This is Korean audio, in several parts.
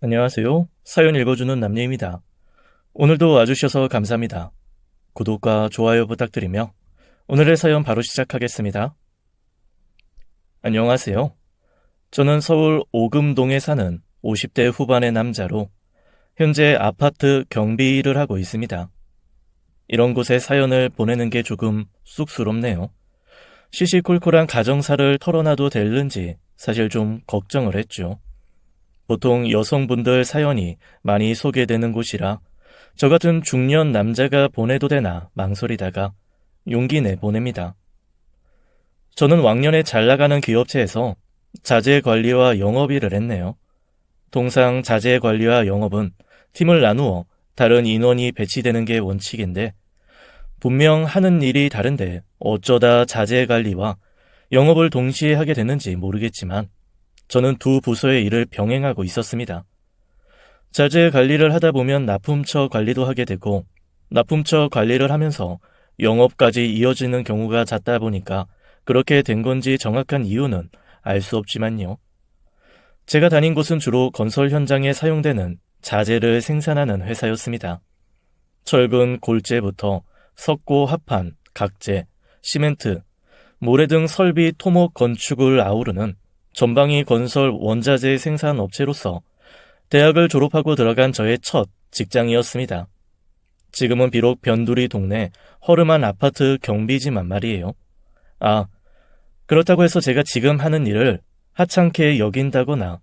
안녕하세요. 사연 읽어주는 남녀입니다. 오늘도 와주셔서 감사합니다. 구독과 좋아요 부탁드리며 오늘의 사연 바로 시작하겠습니다. 안녕하세요. 저는 서울 오금동에 사는 50대 후반의 남자로 현재 아파트 경비 일을 하고 있습니다. 이런 곳에 사연을 보내는 게 조금 쑥스럽네요. 시시콜콜한 가정사를 털어놔도 될는지 사실 좀 걱정을 했죠. 보통 여성분들 사연이 많이 소개되는 곳이라 저 같은 중년 남자가 보내도 되나 망설이다가 용기 내 보냅니다. 저는 왕년에 잘 나가는 기업체에서 자재 관리와 영업 일을 했네요. 통상 자재 관리와 영업은 팀을 나누어 다른 인원이 배치되는 게 원칙인데 분명 하는 일이 다른데 어쩌다 자재 관리와 영업을 동시에 하게 되는지 모르겠지만 저는 두 부서의 일을 병행하고 있었습니다. 자재 관리를 하다 보면 납품처 관리도 하게 되고 납품처 관리를 하면서 영업까지 이어지는 경우가 잦다 보니까 그렇게 된 건지 정확한 이유는 알 수 없지만요. 제가 다닌 곳은 주로 건설 현장에 사용되는 자재를 생산하는 회사였습니다. 철근 골재부터 석고 합판, 각재, 시멘트, 모래 등 설비 토목 건축을 아우르는 전방위 건설 원자재 생산 업체로서 대학을 졸업하고 들어간 저의 첫 직장이었습니다. 지금은 비록 변두리 동네 허름한 아파트 경비지만 말이에요. 그렇다고 해서 제가 지금 하는 일을 하찮게 여긴다거나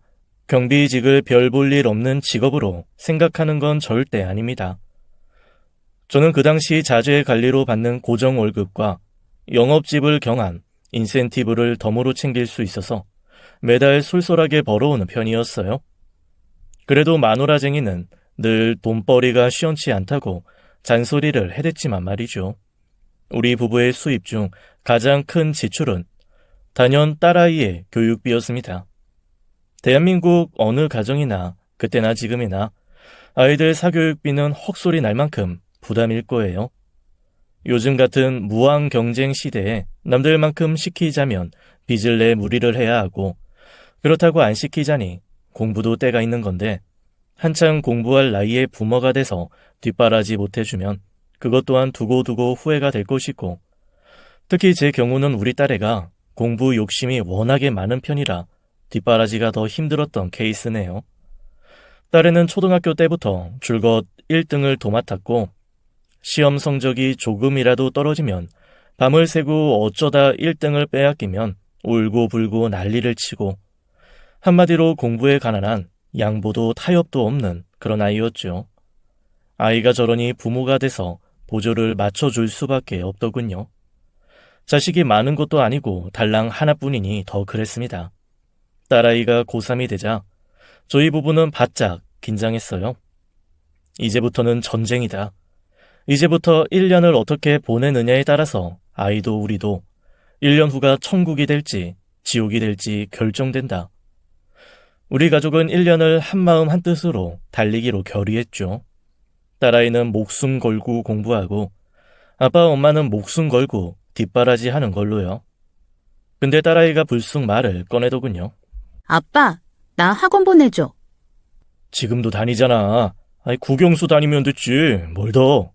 경비직을 별 볼 일 없는 직업으로 생각하는 건 절대 아닙니다. 저는 그 당시 자재 관리로 받는 고정 월급과 영업집을 경한 인센티브를 덤으로 챙길 수 있어서 매달 쏠쏠하게 벌어오는 편이었어요. 그래도 마누라쟁이는 늘 돈벌이가 시원치 않다고 잔소리를 해댔지만 말이죠. 우리 부부의 수입 중 가장 큰 지출은 단연 딸아이의 교육비였습니다. 대한민국 어느 가정이나 그때나 지금이나 아이들 사교육비는 헛소리 날 만큼 부담일 거예요. 요즘 같은 무한 경쟁 시대에 남들만큼 시키자면 빚을 내 무리를 해야 하고 그렇다고 안 시키자니 공부도 때가 있는 건데 한창 공부할 나이에 부모가 돼서 뒷바라지 못해주면 그것 또한 두고두고 후회가 될 것이고 특히 제 경우는 우리 딸애가 공부 욕심이 워낙에 많은 편이라 뒷바라지가 더 힘들었던 케이스네요. 딸애는 초등학교 때부터 줄곧 1등을 도맡았고 시험 성적이 조금이라도 떨어지면 밤을 새고 어쩌다 1등을 빼앗기면 울고불고 난리를 치고 한마디로 공부에 가난한 양보도 타협도 없는 그런 아이였죠. 아이가 저러니 부모가 돼서 보조를 맞춰줄 수밖에 없더군요. 자식이 많은 것도 아니고 달랑 하나뿐이니 더 그랬습니다. 딸아이가 고3이 되자 저희 부부는 바짝 긴장했어요. 이제부터는 전쟁이다. 이제부터 1년을 어떻게 보내느냐에 따라서 아이도 우리도 1년 후가 천국이 될지 지옥이 될지 결정된다. 우리 가족은 1년을 한마음 한뜻으로 달리기로 결의했죠. 딸아이는 목숨 걸고 공부하고 아빠 엄마는 목숨 걸고 뒷바라지 하는 걸로요. 근데 딸아이가 불쑥 말을 꺼내더군요. 아빠, 나 학원 보내줘. 지금도 다니잖아. 국영수 다니면 됐지. 뭘 더.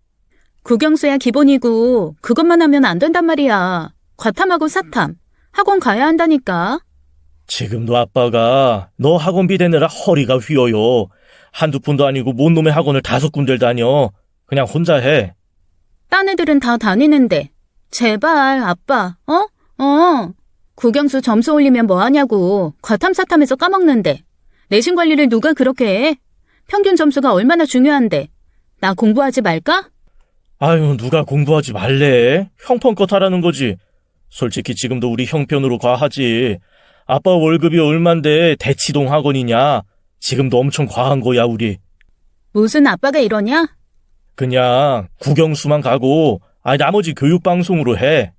국영수야 기본이고 그것만 하면 안 된단 말이야. 과탐하고 사탐, 학원 가야 한다니까. 지금도 아빠가 너 학원비 대느라 허리가 휘어요. 한두 푼도 아니고 뭔 놈의 학원을 5군데를 다녀. 그냥 혼자 해. 딴 애들은 다 다니는데. 제발 아빠, 국영수 점수 올리면 뭐하냐고. 과탐 사탐해서 까먹는데. 내신 관리를 누가 그렇게 해? 평균 점수가 얼마나 중요한데. 나 공부하지 말까? 아유, 누가 공부하지 말래. 형편껏 하라는 거지. 솔직히 지금도 우리 형편으로 과하지. 아빠 월급이 얼만데 대치동 학원이냐. 지금도 엄청 과한 거야 우리. 무슨 아빠가 이러냐? 그냥 국영수만 가고 나머지 교육방송으로 해.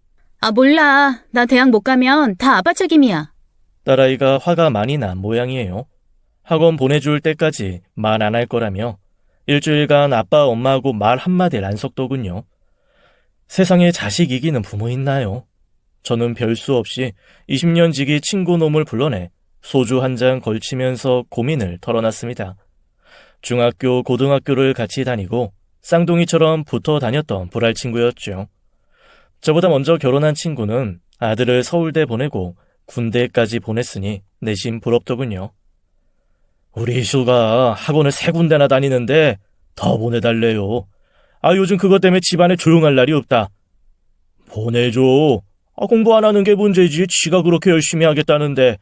몰라. 나 대학 못 가면 다 아빠 책임이야. 딸아이가 화가 많이 난 모양이에요. 학원 보내줄 때까지 말 안 할 거라며 일주일간 아빠 엄마하고 말 한마디를 안 섞더군요. 세상에 자식 이기는 부모 있나요? 저는 별 수 없이 20년 지기 친구놈을 불러내 소주 한 잔 걸치면서 고민을 털어놨습니다. 중학교, 고등학교를 같이 다니고 쌍둥이처럼 붙어 다녔던 불알 친구였죠. 저보다 먼저 결혼한 친구는 아들을 서울대 보내고 군대까지 보냈으니 내심 부럽더군요. 우리 희수가 학원을 3군데나 다니는데 더 보내달래요. 요즘 그것 때문에 집안에 조용할 날이 없다. 보내줘. 공부 안 하는 게 문제지. 지가 그렇게 열심히 하겠다는데.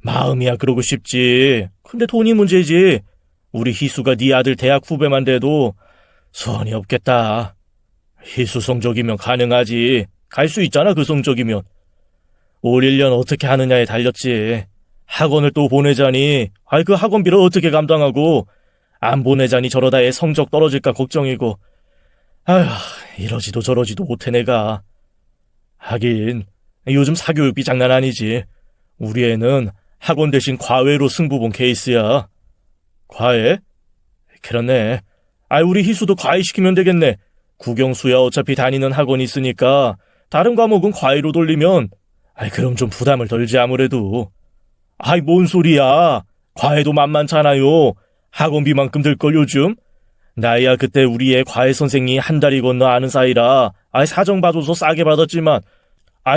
마음이야 그러고 싶지. 근데 돈이 문제지. 우리 희수가 네 아들 대학 후배만 돼도 소원이 없겠다. 희수 성적이면 가능하지. 갈 수 있잖아 그 성적이면. 올 1년 어떻게 하느냐에 달렸지. 학원을 또 보내자니 그 학원비를 어떻게 감당하고, 안 보내자니 저러다 애 성적 떨어질까 걱정이고. 이러지도 저러지도 못해 내가. 하긴 요즘 사교육비 장난 아니지. 우리 애는 학원 대신 과외로 승부 본 케이스야. 과외? 그렇네. 우리 희수도 과외 시키면 되겠네. 국영수야 어차피 다니는 학원이 있으니까 다른 과목은 과외로 돌리면 그럼 좀 부담을 덜지 아무래도. 뭔 소리야. 과외도 만만찮아요. 학원비만큼 들걸 요즘. 나야 그때 우리 애 과외 선생이 한 달이 건너 아는 사이라 사정 봐줘서 싸게 받았지만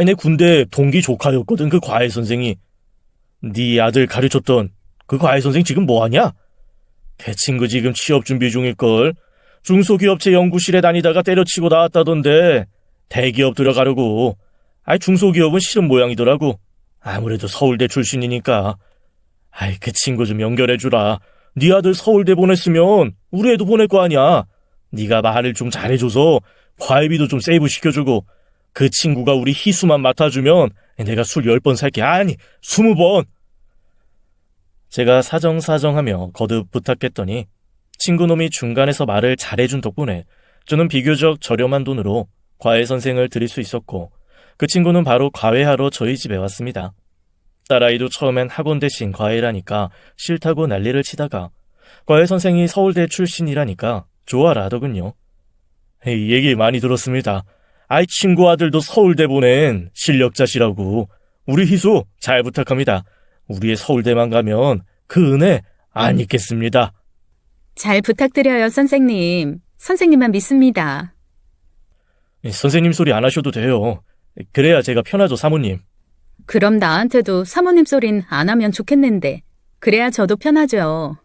내 군대 동기 조카였거든 그 과외 선생이. 네 아들 가르쳤던 그 과외 선생 지금 뭐하냐? 걔 친구 지금 취업 준비 중일걸. 중소기업체 연구실에 다니다가 때려치고 나왔다던데 대기업 들어가려고. 중소기업은 싫은 모양이더라고. 아무래도 서울대 출신이니까. 그 친구 좀 연결해주라. 네 아들 서울대 보냈으면 우리 애도 보낼 거 아니야. 네가 말을 좀 잘해줘서 과외비도 좀 세이브 시켜주고, 그 친구가 우리 희수만 맡아주면 내가 술 10번 살게. 20번. 제가 사정하며 거듭 부탁했더니 친구놈이 중간에서 말을 잘해준 덕분에 저는 비교적 저렴한 돈으로 과외 선생을 드릴 수 있었고, 그 친구는 바로 과외하러 저희 집에 왔습니다. 딸아이도 처음엔 학원 대신 과외라니까 싫다고 난리를 치다가 과외 선생이 서울대 출신이라니까 좋아라 하더군요. 이 얘기 많이 들었습니다. 친구 아들도 서울대 보낸 실력자시라고. 우리 희수 잘 부탁합니다. 우리의 서울대만 가면 그 은혜 안 잊겠습니다. 잘 부탁드려요, 선생님. 선생님만 믿습니다. 선생님 소리 안 하셔도 돼요. 그래야 제가 편하죠, 사모님. 그럼 나한테도 사모님 소린 안 하면 좋겠는데. 그래야 저도 편하죠.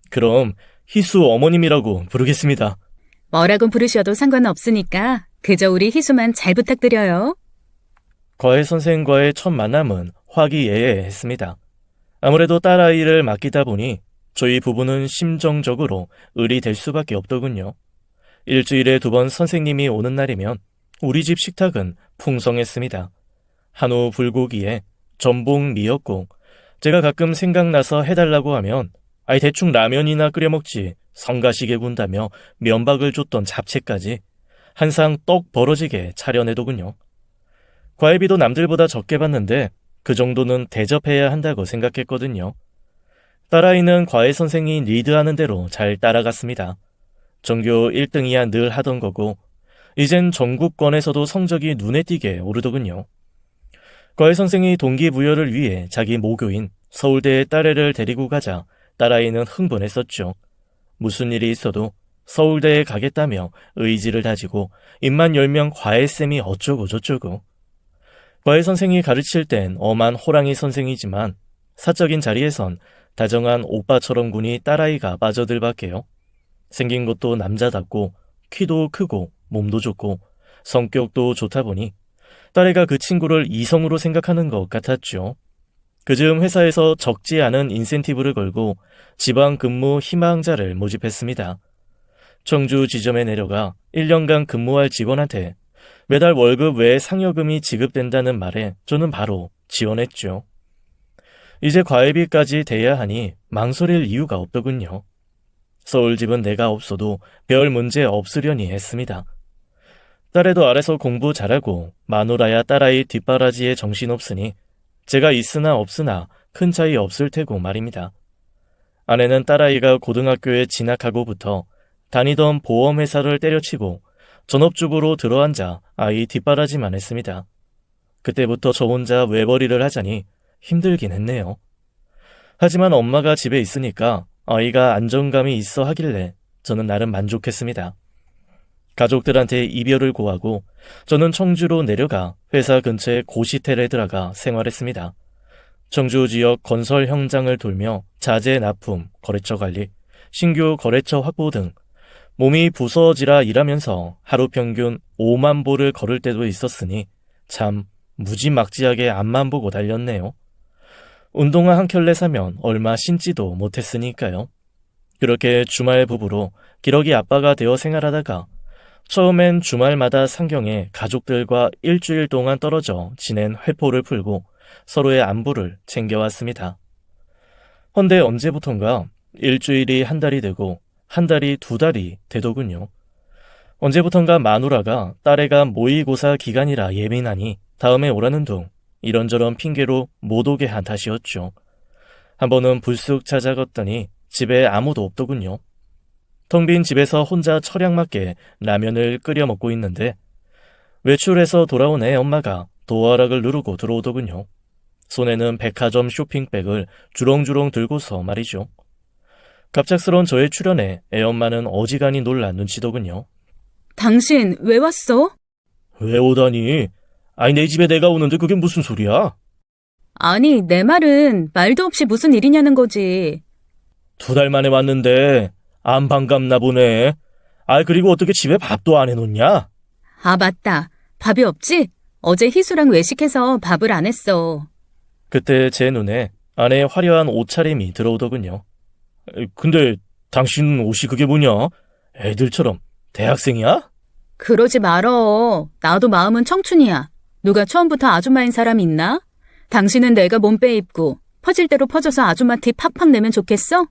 그럼 희수 어머님이라고 부르겠습니다. 뭐라고 부르셔도 상관없으니까 그저 우리 희수만 잘 부탁드려요. 과외 선생과의 첫 만남은 화기애애했습니다. 아무래도 딸아이를 맡기다 보니 저희 부부는 심정적으로 을이 될 수밖에 없더군요. 일주일에 2번 선생님이 오는 날이면 우리 집 식탁은 풍성했습니다. 한우 불고기에 전복 미역국, 제가 가끔 생각나서 해달라고 하면 대충 라면이나 끓여 먹지 성가시게 군다며 면박을 줬던 잡채까지 한 상 떡 벌어지게 차려내더군요. 과외비도 남들보다 적게 받는데 그 정도는 대접해야 한다고 생각했거든요. 딸아이는 과외 선생이 리드하는 대로 잘 따라갔습니다. 전교 1등이야 늘 하던 거고 이젠 전국권에서도 성적이 눈에 띄게 오르더군요. 과외 선생이 동기부여를 위해 자기 모교인 서울대에 딸애를 데리고 가자 딸아이는 흥분했었죠. 무슨 일이 있어도 서울대에 가겠다며 의지를 다지고 입만 열면 과외쌤이 어쩌고 저쩌고. 과외 선생이 가르칠 땐 엄한 호랑이 선생이지만 사적인 자리에선 다정한 오빠처럼 군이 딸아이가 빠져들 밖에요. 생긴 것도 남자답고 키도 크고 몸도 좋고 성격도 좋다 보니 딸애가 그 친구를 이성으로 생각하는 것 같았죠. 그즈음 회사에서 적지 않은 인센티브를 걸고 지방 근무 희망자를 모집했습니다. 청주 지점에 내려가 1년간 근무할 직원한테 매달 월급 외에 상여금이 지급된다는 말에 저는 바로 지원했죠. 이제 과외비까지 대야 하니 망설일 이유가 없더군요. 서울집은 내가 없어도 별 문제 없으려니 했습니다. 딸애도 아래서 공부 잘하고 마누라야 딸아이 뒷바라지에 정신없으니 제가 있으나 없으나 큰 차이 없을 테고 말입니다. 아내는 딸아이가 고등학교에 진학하고부터 다니던 보험회사를 때려치고 전업주부로 들어앉아 아이 뒷바라지만 했습니다. 그때부터 저 혼자 외벌이를 하자니 힘들긴 했네요. 하지만 엄마가 집에 있으니까 아이가 안정감이 있어 하길래 저는 나름 만족했습니다. 가족들한테 이별을 고하고 저는 청주로 내려가 회사 근처의 고시텔에 들어가 생활했습니다. 청주 지역 건설 현장을 돌며 자재 납품, 거래처 관리, 신규 거래처 확보 등 몸이 부서지라 일하면서 하루 평균 5만 보를 걸을 때도 있었으니 참 무지막지하게 앞만 보고 달렸네요. 운동화 한 켤레 사면 얼마 신지도 못했으니까요. 그렇게 주말 부부로 기러기 아빠가 되어 생활하다가 처음엔 주말마다 상경에 가족들과 일주일 동안 떨어져 지낸 회포를 풀고 서로의 안부를 챙겨왔습니다. 헌데 언제부턴가 일주일이 한 달이 되고 한 달이 두 달이 되더군요. 언제부턴가 마누라가 딸애가 모의고사 기간이라 예민하니 다음에 오라는 둥 이런저런 핑계로 못 오게 한 탓이었죠. 한 번은 불쑥 찾아갔더니 집에 아무도 없더군요. 텅 빈 집에서 혼자 처량맞게 라면을 끓여 먹고 있는데 외출해서 돌아온 애 엄마가 도어락을 누르고 들어오더군요. 손에는 백화점 쇼핑백을 주렁주렁 들고서 말이죠. 갑작스러운 저의 출연에 애엄마는 어지간히 놀란 눈치더군요. 당신 왜 왔어? 왜 오다니? 아니 내 집에 내가 오는데 그게 무슨 소리야? 아니, 내 말은 말도 없이 무슨 일이냐는 거지. 2달 만에 왔는데 안 반갑나 보네. 그리고 어떻게 집에 밥도 안 해놓냐? 아, 맞다. 밥이 없지? 어제 희수랑 외식해서 밥을 안 했어. 그때 제 눈에 아내의 화려한 옷차림이 들어오더군요. 근데 당신 옷이 그게 뭐냐? 애들처럼 대학생이야? 그러지 말어. 나도 마음은 청춘이야. 누가 처음부터 아줌마인 사람 있나? 당신은 내가 몸빼 입고 퍼질 대로 퍼져서 아줌마 티 팍팍 내면 좋겠어?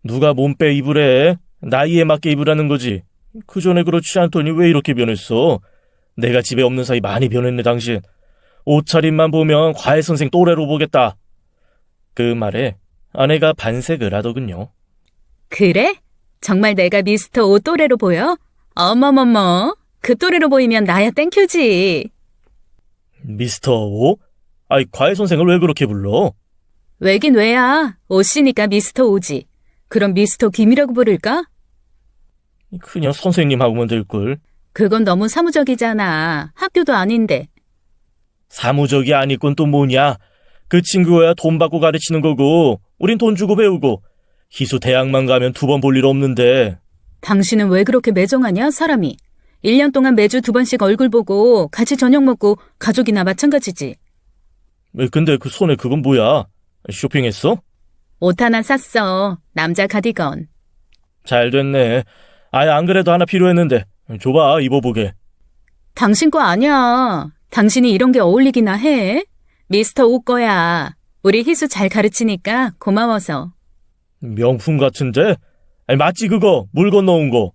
누가 몸빼 입으래? 나이에 맞게 입으라는 거지. 그전에 그렇지 않더니 왜 이렇게 변했어? 내가 집에 없는 사이 많이 변했네 당신. 옷차림만 보면 과외선생 또래로 보겠다. 그 말에 아내가 반색을 하더군요. 그래? 정말 내가 미스터 오 또래로 보여? 어머머머, 그 또래로 보이면 나야 땡큐지. 미스터 오? 과외선생을 왜 그렇게 불러? 왜긴 왜야. 오씨니까 미스터 오지. 그럼 미스터 김이라고 부를까? 그냥 선생님 하고만 될걸. 그건 너무 사무적이잖아. 학교도 아닌데. 사무적이 아니건 또 뭐냐? 그 친구야 돈 받고 가르치는 거고 우린 돈 주고 배우고 희수 대학만 가면 2번 볼 일 없는데. 당신은 왜 그렇게 매정하냐, 사람이. 1년 동안 매주 2번씩 얼굴 보고 같이 저녁 먹고 가족이나 마찬가지지. 근데 그 손에 그건 뭐야? 쇼핑했어? 옷 하나 샀어. 남자 가디건. 잘 됐네. 안 그래도 하나 필요했는데. 줘봐, 입어보게. 당신 거 아니야. 당신이 이런 게 어울리기나 해. 미스터 오 거야. 우리 희수 잘 가르치니까 고마워서. 명품 같은데? 맞지 그거? 물 건너온 거.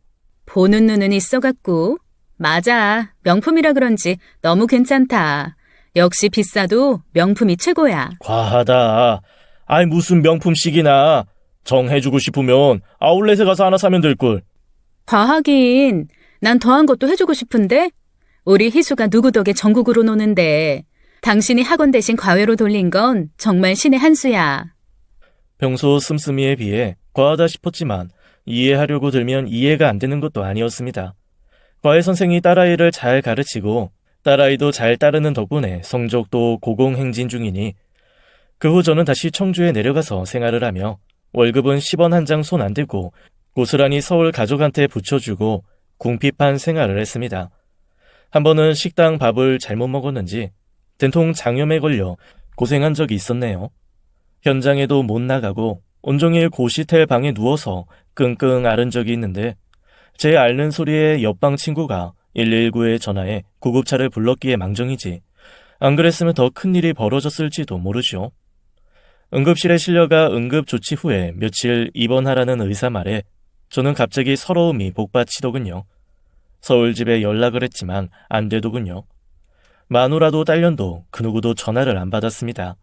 보는 눈은 있어갖고. 맞아. 명품이라 그런지 너무 괜찮다. 역시 비싸도 명품이 최고야. 과하다. 무슨 명품식이나. 정해주고 싶으면 아울렛에 가서 하나 사면 될걸. 과하긴. 난 더한 것도 해주고 싶은데. 우리 희수가 누구 덕에 전국으로 노는데 당신이 학원 대신 과외로 돌린 건 정말 신의 한 수야. 평소 씀씀이에 비해 과하다 싶었지만 이해하려고 들면 이해가 안 되는 것도 아니었습니다. 과외 선생이 딸아이를 잘 가르치고 딸아이도 잘 따르는 덕분에 성적도 고공행진 중이니 그 후 저는 다시 청주에 내려가서 생활을 하며 월급은 10원 한 장 손 안 대고 고스란히 서울 가족한테 붙여주고 궁핍한 생활을 했습니다. 한 번은 식당 밥을 잘못 먹었는지 된통 장염에 걸려 고생한 적이 있었네요. 현장에도 못 나가고 온종일 고시텔 방에 누워서 끙끙 앓은 적이 있는데 제 앓는 소리에 옆방 친구가 119에 전화해 구급차를 불렀기에 망정이지 안 그랬으면 더 큰일이 벌어졌을지도 모르죠. 응급실에 실려가 응급조치 후에 며칠 입원하라는 의사 말에 저는 갑자기 서러움이 복받치더군요. 서울집에 연락을 했지만 안 되더군요. 마누라도 딸년도 그 누구도 전화를 안 받았습니다.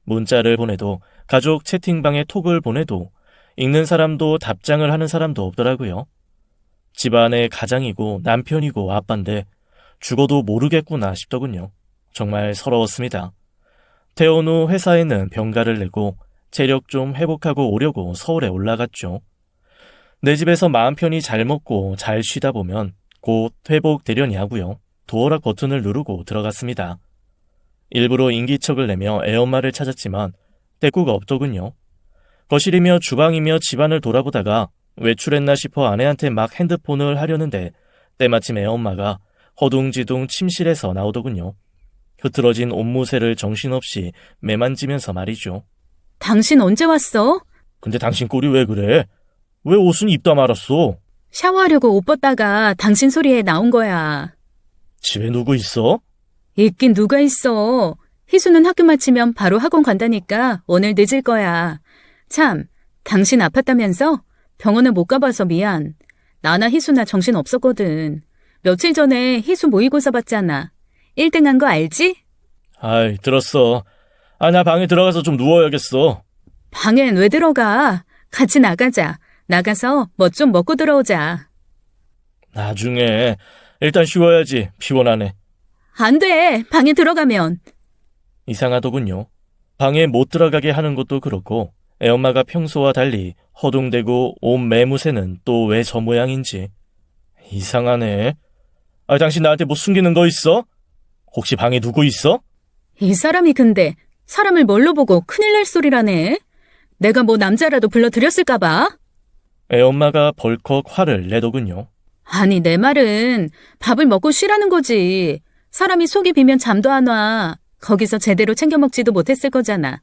문자를 보내도 가족 채팅방에 톡을 보내도 읽는 사람도 답장을 하는 사람도 없더라고요. 집안의 가장이고 남편이고 아빠인데 죽어도 모르겠구나 싶더군요. 정말 서러웠습니다. 퇴원 후 회사에는 병가를 내고 체력 좀 회복하고 오려고 서울에 올라갔죠. 내 집에서 마음 편히 잘 먹고 잘 쉬다 보면 곧 회복되려니 하고요. 도어락 버튼을 누르고 들어갔습니다. 일부러 인기척을 내며 애엄마를 찾았지만 떼꾸가 없더군요. 거실이며 주방이며 집안을 돌아보다가 외출했나 싶어 아내한테 막 핸드폰을 하려는데 때마침 애엄마가 허둥지둥 침실에서 나오더군요. 흐트러진 옷무새를 정신없이 매만지면서 말이죠. 당신 언제 왔어? 근데 당신 꼴이 왜 그래? 왜 옷은 입다 말았어? 샤워하려고 옷 벗다가 당신 소리에 나온 거야. 집에 누구 있어? 있긴 누가 있어. 희수는 학교 마치면 바로 학원 간다니까 오늘 늦을 거야. 참, 당신 아팠다면서? 병원에 못 가봐서 미안. 나나 희수나 정신 없었거든. 며칠 전에 희수 모의고사 봤잖아. 1등 한 거 알지? 아이, 들었어. 나 방에 들어가서 좀 누워야겠어. 방엔 왜 들어가? 같이 나가자. 나가서 뭐 좀 먹고 들어오자. 나중에. 일단 쉬어야지. 피곤하네. 안 돼. 방에 들어가면. 이상하더군요. 방에 못 들어가게 하는 것도 그렇고 애엄마가 평소와 달리 허둥대고 옷 매무새는 또 왜 저 모양인지. 이상하네. 당신 나한테 뭐 숨기는 거 있어? 혹시 방에 누구 있어? 이 사람이 근데 사람을 뭘로 보고 큰일 날 소리라네. 내가 뭐 남자라도 불러들였을까 봐. 애엄마가 벌컥 화를 내더군요. 아니, 내 말은 밥을 먹고 쉬라는 거지. 사람이 속이 비면 잠도 안 와. 거기서 제대로 챙겨 먹지도 못했을 거잖아.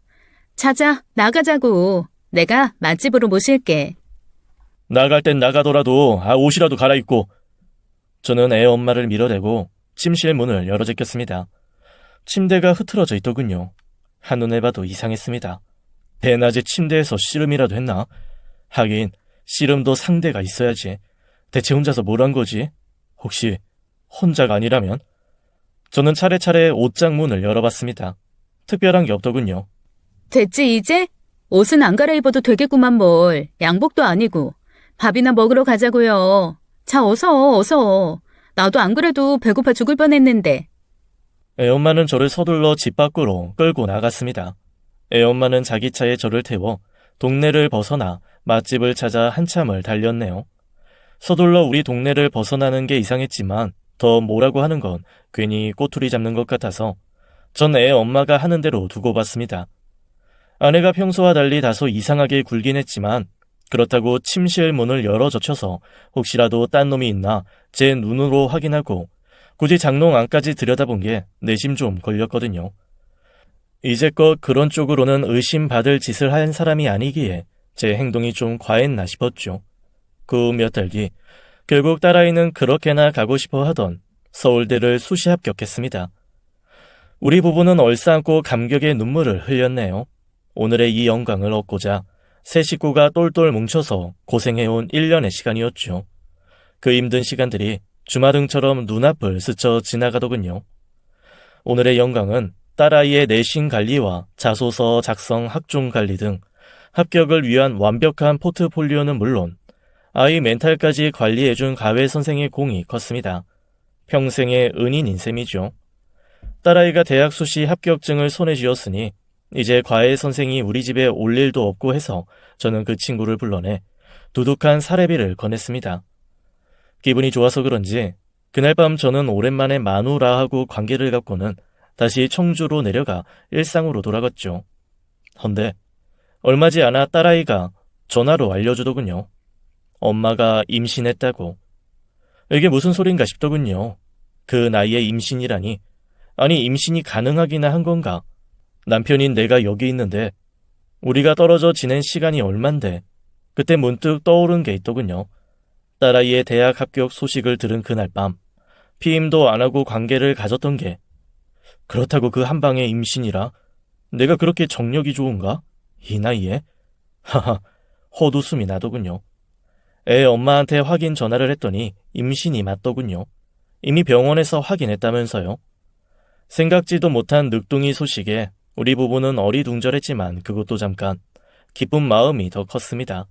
자자, 나가자고. 내가 맛집으로 모실게. 나갈 땐 나가더라도 옷이라도 갈아입고. 저는 애엄마를 밀어내고 침실 문을 열어 제꼈습니다. 침대가 흐트러져 있더군요. 한눈에 봐도 이상했습니다. 대낮에 침대에서 씨름이라도 했나? 하긴 씨름도 상대가 있어야지. 대체 혼자서 뭘 한 거지? 혹시 혼자가 아니라면? 저는 차례차례 옷장 문을 열어봤습니다. 특별한 게 없더군요. 됐지, 이제? 옷은 안 갈아입어도 되겠구만 뭘. 양복도 아니고. 밥이나 먹으러 가자고요. 자, 어서. 나도 안 그래도 배고파 죽을 뻔했는데. 애엄마는 저를 서둘러 집 밖으로 끌고 나갔습니다. 애엄마는 자기 차에 저를 태워 동네를 벗어나 맛집을 찾아 한참을 달렸네요. 서둘러 우리 동네를 벗어나는 게 이상했지만 더 뭐라고 하는 건 괜히 꼬투리 잡는 것 같아서 전 애엄마가 하는 대로 두고 봤습니다. 아내가 평소와 달리 다소 이상하게 굴긴 했지만 그렇다고 침실 문을 열어젖혀서 혹시라도 딴 놈이 있나 제 눈으로 확인하고 굳이 장롱 안까지 들여다본 게 내심 좀 걸렸거든요. 이제껏 그런 쪽으로는 의심받을 짓을 한 사람이 아니기에 제 행동이 좀 과했나 싶었죠. 그 몇 달 뒤 결국 딸아이는 그렇게나 가고 싶어 하던 서울대를 수시 합격했습니다. 우리 부부는 얼싸안고 감격의 눈물을 흘렸네요. 오늘의 이 영광을 얻고자 세 식구가 똘똘 뭉쳐서 고생해온 1년의 시간이었죠. 그 힘든 시간들이 주마등처럼 눈앞을 스쳐 지나가더군요. 오늘의 영광은 딸아이의 내신 관리와 자소서 작성 학종 관리 등 합격을 위한 완벽한 포트폴리오는 물론 아이 멘탈까지 관리해준 가외 선생의 공이 컸습니다. 평생의 은인인 셈이죠. 딸아이가 대학 수시 합격증을 손에 쥐었으니 이제 과외 선생이 우리 집에 올 일도 없고 해서 저는 그 친구를 불러내 두둑한 사례비를 건넸습니다. 기분이 좋아서 그런지 그날 밤 저는 오랜만에 마누라하고 관계를 갖고는 다시 청주로 내려가 일상으로 돌아갔죠. 헌데 얼마지 않아 딸아이가 전화로 알려주더군요. 엄마가 임신했다고. 이게 무슨 소린가 싶더군요. 그 나이에 임신이라니. 아니 임신이 가능하기나 한 건가. 남편인 내가 여기 있는데 우리가 떨어져 지낸 시간이 얼만데 그때 문득 떠오른 게 있더군요. 딸아이의 대학 합격 소식을 들은 그날 밤 피임도 안 하고 관계를 가졌던 게 그렇다고 그 한 방에 임신이라 내가 그렇게 정력이 좋은가? 이 나이에? 하하 헛웃음이 나더군요. 애 엄마한테 확인 전화를 했더니 임신이 맞더군요. 이미 병원에서 확인했다면서요. 생각지도 못한 늦둥이 소식에 우리 부부는 어리둥절했지만 그것도 잠깐 기쁜 마음이 더 컸습니다.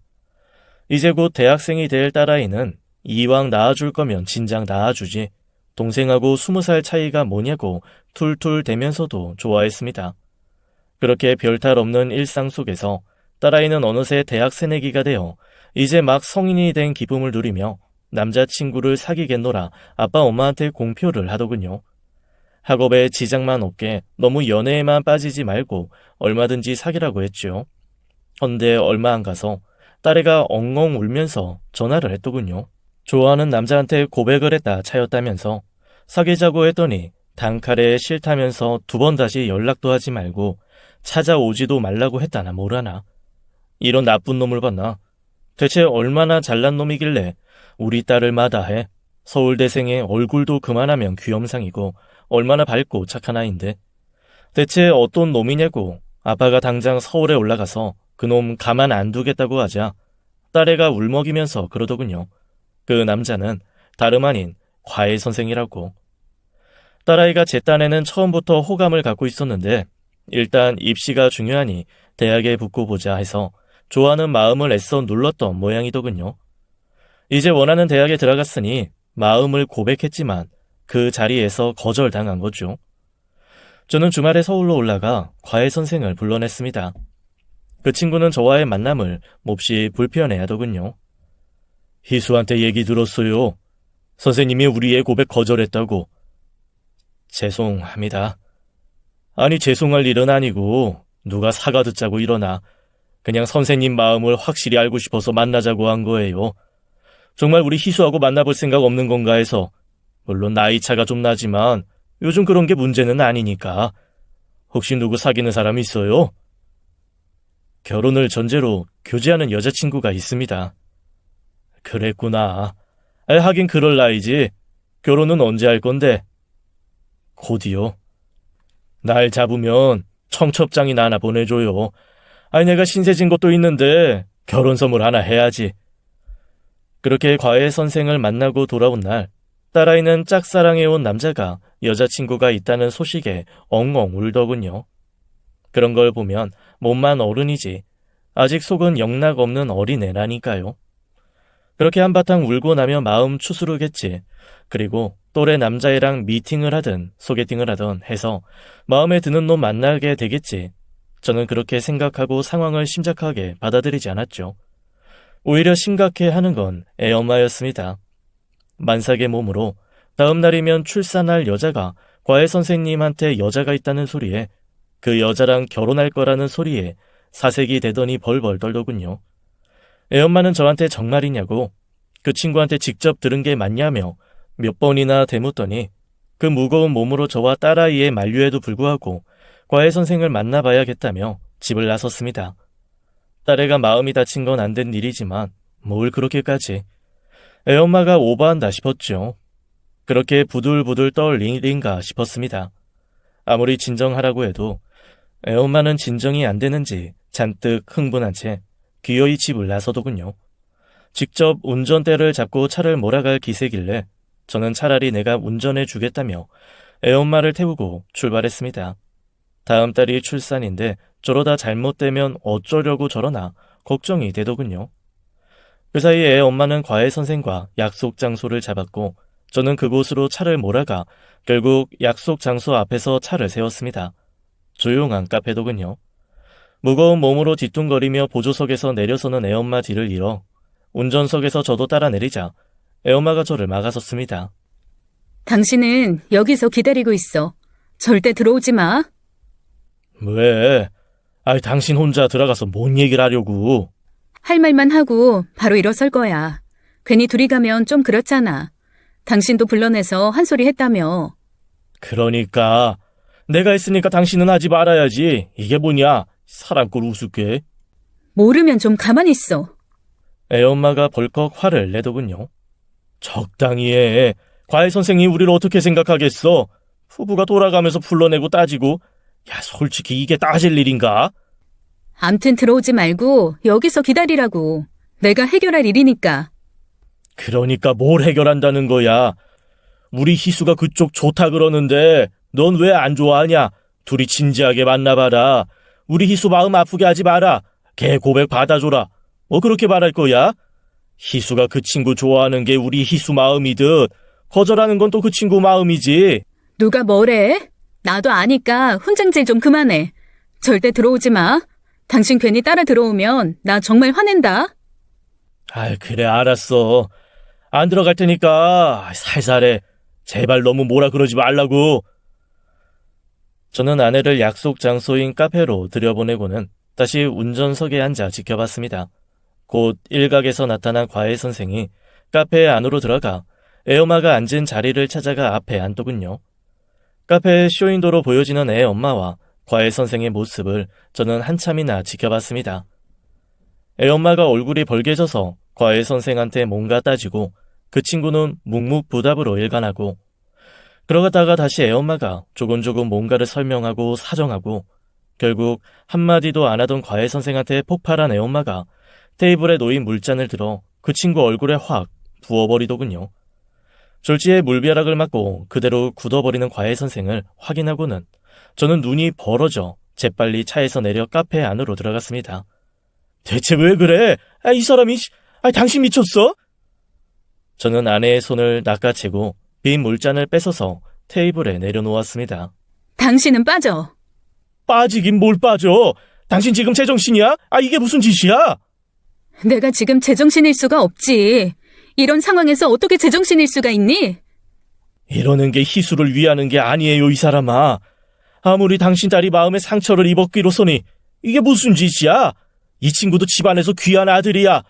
이제 곧 대학생이 될 딸아이는 이왕 낳아줄 거면 진작 낳아주지 동생하고 20살 차이가 뭐냐고 툴툴대면서도 좋아했습니다. 그렇게 별탈 없는 일상 속에서 딸아이는 어느새 대학 새내기가 되어 이제 막 성인이 된 기쁨을 누리며 남자친구를 사귀겠노라 아빠 엄마한테 공표를 하더군요. 학업에 지장만 없게 너무 연애에만 빠지지 말고 얼마든지 사귀라고 했죠. 헌데 얼마 안 가서 딸애가 엉엉 울면서 전화를 했더군요. 좋아하는 남자한테 고백을 했다 차였다면서 사귀자고 했더니 단칼에 싫다면서 2번 다시 연락도 하지 말고 찾아오지도 말라고 했다나 뭐라나. 이런 나쁜 놈을 봤나. 대체 얼마나 잘난 놈이길래 우리 딸을 마다해. 서울대생의 얼굴도 그만하면 귀염상이고 얼마나 밝고 착한 아인데. 대체 어떤 놈이냐고. 아빠가 당장 서울에 올라가서 그놈 가만 안 두겠다고 하자 딸애가 울먹이면서 그러더군요. 그 남자는 다름 아닌 과외 선생이라고. 딸아이가 제 딴에는 처음부터 호감을 갖고 있었는데 일단 입시가 중요하니 대학에 붙고 보자 해서 좋아하는 마음을 애써 눌렀던 모양이더군요. 이제 원하는 대학에 들어갔으니 마음을 고백했지만 그 자리에서 거절당한 거죠. 저는 주말에 서울로 올라가 과외 선생을 불러냈습니다. 그 친구는 저와의 만남을 몹시 불편해하더군요. 희수한테 얘기 들었어요. 선생님이 우리의 고백 거절했다고. 죄송합니다. 아니 죄송할 일은 아니고 누가 사과 듣자고 이러나 그냥 선생님 마음을 확실히 알고 싶어서 만나자고 한 거예요. 정말 우리 희수하고 만나볼 생각 없는 건가 해서. 물론 나이 차가 좀 나지만 요즘 그런 게 문제는 아니니까. 혹시 누구 사귀는 사람 있어요? 결혼을 전제로 교제하는 여자친구가 있습니다. 그랬구나. 하긴 그럴 나이지. 결혼은 언제 할 건데? 곧이요. 날 잡으면 청첩장이나 하나 보내줘요. 아니 내가 신세 진 것도 있는데 결혼 선물 하나 해야지. 그렇게 과외 선생을 만나고 돌아온 날 딸아이는 짝사랑해온 남자가 여자친구가 있다는 소식에 엉엉 울더군요. 그런 걸 보면 몸만 어른이지 아직 속은 영락 없는 어린애라니까요. 그렇게 한바탕 울고 나면 마음 추스르겠지. 그리고 또래 남자애랑 미팅을 하든 소개팅을 하든 해서 마음에 드는 놈 만나게 되겠지. 저는 그렇게 생각하고 상황을 심각하게 받아들이지 않았죠. 오히려 심각해하는 건 애엄마였습니다. 만삭의 몸으로 다음 날이면 출산할 여자가 과외 선생님한테 여자가 있다는 소리에 그 여자랑 결혼할 거라는 소리에 사색이 되더니 벌벌 떨더군요. 애엄마는 저한테 정말이냐고 그 친구한테 직접 들은 게 맞냐며 몇 번이나 되묻더니 그 무거운 몸으로 저와 딸아이의 만류에도 불구하고 과외 선생을 만나봐야겠다며 집을 나섰습니다. 딸애가 마음이 다친 건 안 된 일이지만 뭘 그렇게까지. 애엄마가 오버한다 싶었죠. 그렇게 부들부들 떨 일인가 싶었습니다. 아무리 진정하라고 해도 애엄마는 진정이 안 되는지 잔뜩 흥분한 채 기어이 집을 나서더군요. 직접 운전대를 잡고 차를 몰아갈 기세길래 저는 차라리 내가 운전해 주겠다며 애엄마를 태우고 출발했습니다. 다음 달이 출산인데 저러다 잘못되면 어쩌려고 저러나 걱정이 되더군요. 그 사이에 애엄마는 과외 선생과 약속 장소를 잡았고 저는 그곳으로 차를 몰아가 결국 약속 장소 앞에서 차를 세웠습니다. 조용한 카페더군요. 무거운 몸으로 뒤뚱거리며 보조석에서 내려서는 애엄마 뒤를 이어 운전석에서 저도 따라 내리자 애엄마가 저를 막아섰습니다. 당신은 여기서 기다리고 있어. 절대 들어오지 마. 왜? 아이 당신 혼자 들어가서 뭔 얘기를 하려고. 할 말만 하고 바로 일어설 거야. 괜히 둘이 가면 좀 그렇잖아. 당신도 불러내서 한 소리 했다며. 그러니까 내가 했으니까 당신은 하지 말아야지. 이게 뭐냐? 사람꼴 우습게. 모르면 좀 가만히 있어. 애엄마가 벌컥 화를 내더군요. 적당히 해. 과외 선생이 우리를 어떻게 생각하겠어? 부부가 돌아가면서 불러내고 따지고. 야, 솔직히 이게 따질 일인가? 암튼 들어오지 말고 여기서 기다리라고. 내가 해결할 일이니까. 그러니까 뭘 해결한다는 거야? 우리 희수가 그쪽 좋다 그러는데 넌 왜 안 좋아하냐? 둘이 진지하게 만나봐라. 우리 희수 마음 아프게 하지 마라. 걔 고백 받아줘라. 뭐 그렇게 말할 거야? 희수가 그 친구 좋아하는 게 우리 희수 마음이듯 거절하는 건 또 그 친구 마음이지. 누가 뭐래? 나도 아니까 훈장질 좀 그만해. 절대 들어오지 마. 당신 괜히 따라 들어오면 나 정말 화낸다. 그래, 알았어. 안 들어갈 테니까 살살해. 제발 너무 뭐라 그러지 말라고. 저는 아내를 약속 장소인 카페로 들여보내고는 다시 운전석에 앉아 지켜봤습니다. 곧 일각에서 나타난 과외 선생이 카페 안으로 들어가 애엄마가 앉은 자리를 찾아가 앞에 앉더군요. 카페 쇼윈도로 보여지는 애 엄마와 과외 선생의 모습을 저는 한참이나 지켜봤습니다. 애 엄마가 얼굴이 벌개져서 과외 선생한테 뭔가 따지고 그 친구는 묵묵부답으로 일관하고, 그러다가 다시 애 엄마가 조곤조곤 뭔가를 설명하고 사정하고, 결국 한마디도 안 하던 과외 선생한테 폭발한 애 엄마가 테이블에 놓인 물잔을 들어 그 친구 얼굴에 확 부어버리더군요. 졸지에 물벼락을 맞고 그대로 굳어버리는 과외 선생을 확인하고는 저는 눈이 벌어져 재빨리 차에서 내려 카페 안으로 들어갔습니다. 대체 왜 그래? 이 사람이, 당신 미쳤어? 저는 아내의 손을 낚아채고 빈 물잔을 뺏어서 테이블에 내려놓았습니다. 당신은 빠져. 빠지긴 뭘 빠져? 당신 지금 제정신이야? 이게 무슨 짓이야? 내가 지금 제정신일 수가 없지. 이런 상황에서 어떻게 제정신일 수가 있니? 이러는 게 희수를 위하는 게 아니에요, 이 사람아. 아무리 당신 딸이 마음에 상처를 입었기로서니 이게 무슨 짓이야? 이 친구도 집안에서 귀한 아들이야.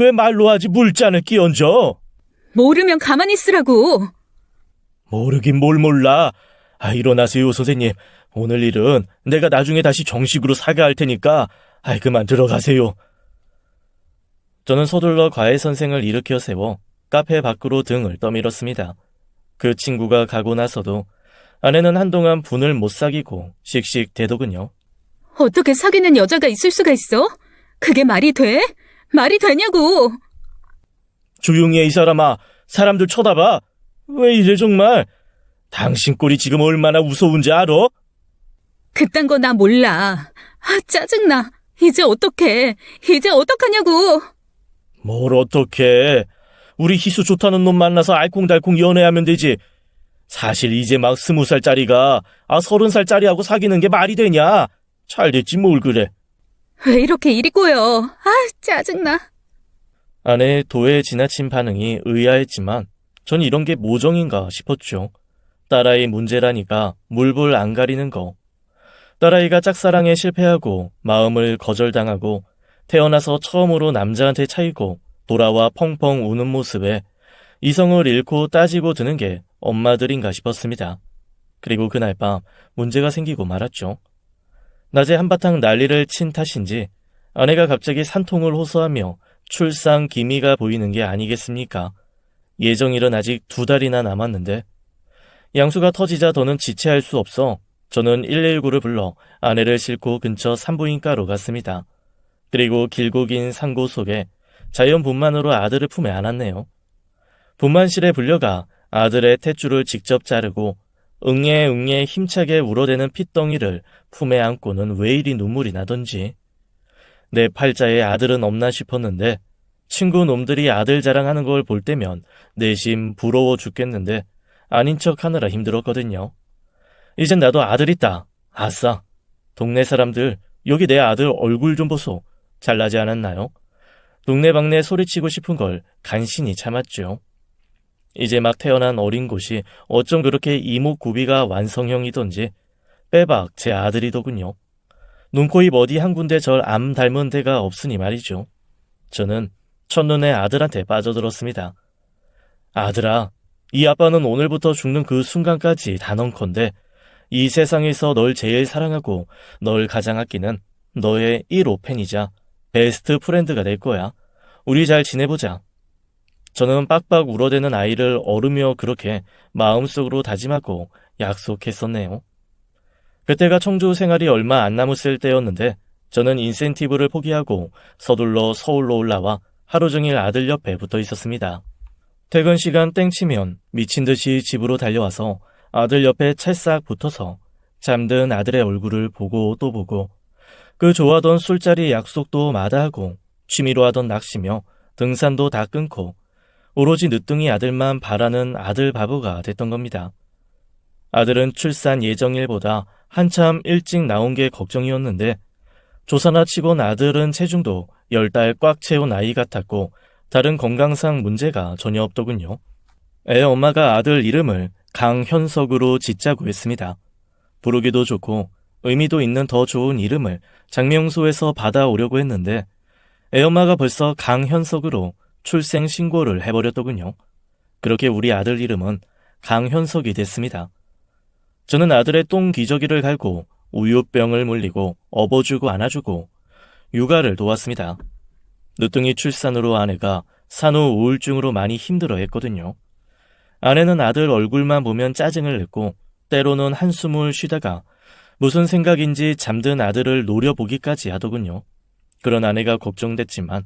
왜 말로 하지 물잔을 끼얹어? 모르면 가만히 있으라고. 모르긴 뭘 몰라. 일어나세요, 선생님. 오늘 일은 내가 나중에 다시 정식으로 사과할 테니까 그만 들어가세요. 저는 서둘러 과외 선생을 일으켜 세워 카페 밖으로 등을 떠밀었습니다. 그 친구가 가고 나서도 아내는 한동안 분을 못 사귀고 씩씩대더군요. 어떻게 사귀는 여자가 있을 수가 있어? 그게 말이 돼? 말이 되냐고. 조용히 해, 이 사람아. 사람들 쳐다봐. 왜 이래 정말. 당신 꼴이 지금 얼마나 무서운지 알아? 그딴 거 나 몰라. 짜증나. 이제 어떡해. 이제 어떡하냐고. 뭘 어떡해. 우리 희수 좋다는 놈 만나서 알콩달콩 연애하면 되지. 사실 이제 막 20살짜리가 30살짜리하고 사귀는 게 말이 되냐. 잘 됐지 뭘 그래. 왜 이렇게 일이 꼬여. 짜증나. 아내의 도에 지나친 반응이 의아했지만 전 이런 게 모정인가 싶었죠. 딸아이 문제라니까 물불 안 가리는 거. 딸아이가 짝사랑에 실패하고 마음을 거절당하고 태어나서 처음으로 남자한테 차이고 돌아와 펑펑 우는 모습에 이성을 잃고 따지고 드는 게 엄마들인가 싶었습니다. 그리고 그날 밤 문제가 생기고 말았죠. 낮에 한바탕 난리를 친 탓인지 아내가 갑자기 산통을 호소하며 출산 기미가 보이는 게 아니겠습니까? 예정일은 아직 2달이나 남았는데 양수가 터지자 더는 지체할 수 없어 저는 119를 불러 아내를 싣고 근처 산부인과로 갔습니다. 그리고 길고 긴 상고 속에 자연분만으로 아들을 품에 안았네요. 분만실에 불려가 아들의 탯줄을 직접 자르고 응애응애 힘차게 울어대는 핏덩이를 품에 안고는 왜 이리 눈물이 나던지. 내 팔자에 아들은 없나 싶었는데 친구 놈들이 아들 자랑하는 걸 볼 때면 내심 부러워 죽겠는데 아닌 척 하느라 힘들었거든요. 이젠 나도 아들 있다. 아싸. 동네 사람들 여기 내 아들 얼굴 좀 보소. 잘나지 않았나요? 동네방네 소리치고 싶은 걸 간신히 참았죠. 이제 막 태어난 어린 곳이 어쩜 그렇게 이목구비가 완성형이던지 빼박 제 아들이더군요. 눈, 코, 입 어디 한 군데 절 암 닮은 데가 없으니 말이죠. 저는 첫눈에 아들한테 빠져들었습니다. 아들아, 이 아빠는 오늘부터 죽는 그 순간까지 단언컨대 이 세상에서 널 제일 사랑하고 널 가장 아끼는 너의 1호 팬이자 베스트 프렌드가 될 거야. 우리 잘 지내보자. 저는 빡빡 울어대는 아이를 어루며 그렇게 마음속으로 다짐하고 약속했었네요. 그때가 청주 생활이 얼마 안 남았을 때였는데 저는 인센티브를 포기하고 서둘러 서울로 올라와 하루 종일 아들 옆에 붙어 있었습니다. 퇴근 시간 땡치면 미친 듯이 집으로 달려와서 아들 옆에 찰싹 붙어서 잠든 아들의 얼굴을 보고 또 보고 그 좋아하던 술자리 약속도 마다하고 취미로 하던 낚시며 등산도 다 끊고 오로지 늦둥이 아들만 바라는 아들 바보가 됐던 겁니다. 아들은 출산 예정일보다 한참 일찍 나온 게 걱정이었는데 조사나 치곤 아들은 체중도 10달 꽉 채운 아이 같았고 다른 건강상 문제가 전혀 없더군요. 애 엄마가 아들 이름을 강현석으로 짓자고 했습니다. 부르기도 좋고 의미도 있는 더 좋은 이름을 장명소에서 받아오려고 했는데 애 엄마가 벌써 강현석으로 출생 신고를 해버렸더군요. 그렇게 우리 아들 이름은 강현석이 됐습니다. 저는 아들의 똥 기저귀를 갈고 우유병을 물리고 업어주고 안아주고 육아를 도왔습니다. 늦둥이 출산으로 아내가 산후 우울증으로 많이 힘들어했거든요. 아내는 아들 얼굴만 보면 짜증을 냈고 때로는 한숨을 쉬다가 무슨 생각인지 잠든 아들을 노려보기까지 하더군요. 그런 아내가 걱정됐지만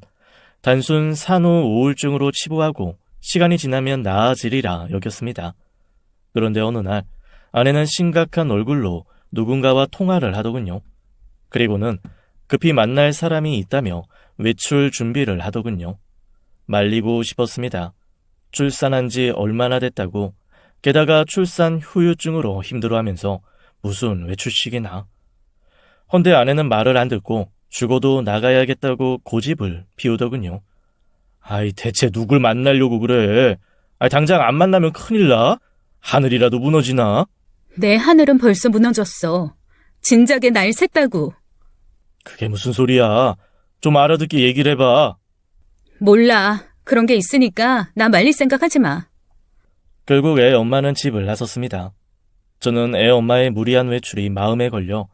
단순 산후 우울증으로 치부하고 시간이 지나면 나아지리라 여겼습니다. 그런데 어느 날 아내는 심각한 얼굴로 누군가와 통화를 하더군요. 그리고는 급히 만날 사람이 있다며 외출 준비를 하더군요. 말리고 싶었습니다. 출산한 지 얼마나 됐다고, 게다가 출산 후유증으로 힘들어하면서 무슨 외출식이나. 헌데 아내는 말을 안 듣고 죽어도 나가야겠다고 고집을 피우더군요. 아이, 대체 누굴 만나려고 그래? 아이, 당장 안 만나면 큰일 나? 하늘이라도 무너지나? 내 하늘은 벌써 무너졌어. 진작에 날 샜다고. 그게 무슨 소리야? 좀 알아듣게 얘기를 해봐. 몰라. 그런 게 있으니까 나 말릴 생각하지 마. 결국 애 엄마는 집을 나섰습니다. 저는 애 엄마의 무리한 외출이 마음에 걸려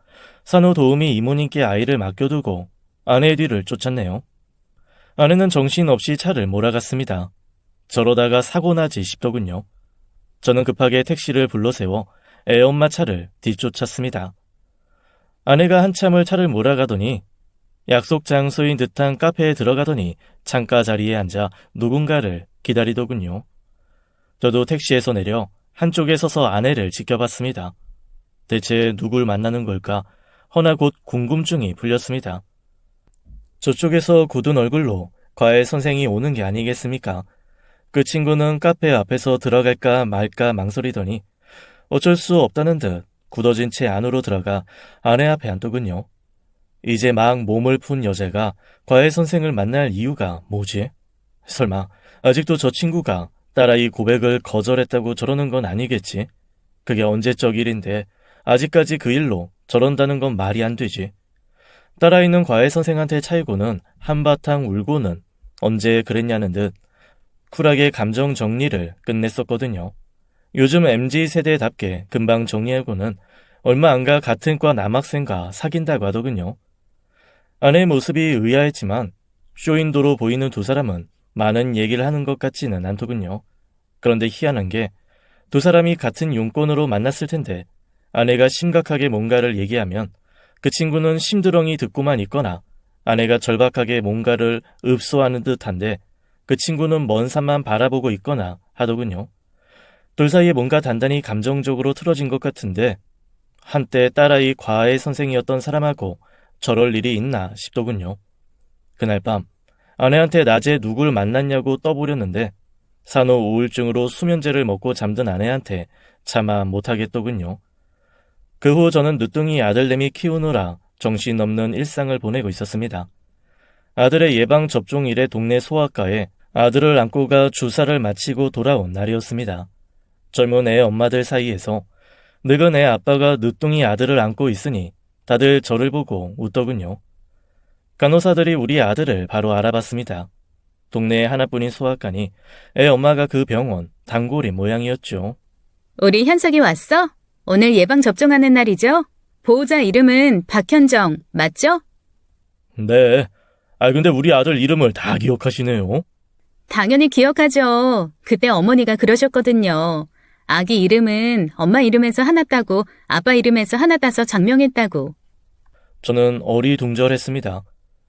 산후도우미 이모님께 아이를 맡겨두고 아내의 뒤를 쫓았네요. 아내는 정신없이 차를 몰아갔습니다. 저러다가 사고 나지 싶더군요. 저는 급하게 택시를 불러세워 애 엄마 차를 뒤쫓았습니다. 아내가 한참을 차를 몰아가더니 약속 장소인 듯한 카페에 들어가더니 창가 자리에 앉아 누군가를 기다리더군요. 저도 택시에서 내려 한쪽에 서서 아내를 지켜봤습니다. 대체 누굴 만나는 걸까? 허나 곧 궁금증이 풀렸습니다. 저쪽에서 굳은 얼굴로 과외 선생이 오는 게 아니겠습니까? 그 친구는 카페 앞에서 들어갈까 말까 망설이더니 어쩔 수 없다는 듯 굳어진 채 안으로 들어가 아내 앞에 앉더군요. 이제 막 몸을 푼 여자가 과외 선생을 만날 이유가 뭐지? 설마 아직도 저 친구가 딸아이 고백을 거절했다고 저러는 건 아니겠지? 그게 언제적 일인데 아직까지 그 일로 저런다는 건 말이 안 되지. 딸아이는 과외 선생한테 차이고는 한바탕 울고는 언제 그랬냐는 듯 쿨하게 감정 정리를 끝냈었거든요. 요즘 MZ세대답게 금방 정리하고는 얼마 안 가 같은 과 남학생과 사귄다고 하더군요. 아내의 모습이 의아했지만 쇼윈도로 보이는 두 사람은 많은 얘기를 하는 것 같지는 않더군요. 그런데 희한한 게 두 사람이 같은 용건으로 만났을 텐데 아내가 심각하게 뭔가를 얘기하면 그 친구는 심드렁이 듣고만 있거나 아내가 절박하게 뭔가를 읍소하는 듯한데 그 친구는 먼 산만 바라보고 있거나 하더군요. 둘 사이에 뭔가 단단히 감정적으로 틀어진 것 같은데 한때 딸아이 과외 선생이었던 사람하고 저럴 일이 있나 싶더군요. 그날 밤 아내한테 낮에 누굴 만났냐고 떠보렸는데 산후 우울증으로 수면제를 먹고 잠든 아내한테 차마 못하겠더군요. 그 후 저는 늦둥이 아들내미 키우느라 정신없는 일상을 보내고 있었습니다. 아들의 예방접종일에 동네 소아과에 아들을 안고 가 주사를 마치고 돌아온 날이었습니다. 젊은 애 엄마들 사이에서 늙은 애 아빠가 늦둥이 아들을 안고 있으니 다들 저를 보고 웃더군요. 간호사들이 우리 아들을 바로 알아봤습니다. 동네에 하나뿐인 소아과니 애 엄마가 그 병원 단골이 모양이었죠. 우리 현석이 왔어? 오늘 예방접종하는 날이죠? 보호자 이름은 박현정, 맞죠? 네. 근데 우리 아들 이름을 다 기억하시네요. 당연히 기억하죠. 그때 어머니가 그러셨거든요. 아기 이름은 엄마 이름에서 하나 따고 아빠 이름에서 하나 따서 장명했다고. 저는 어리둥절했습니다.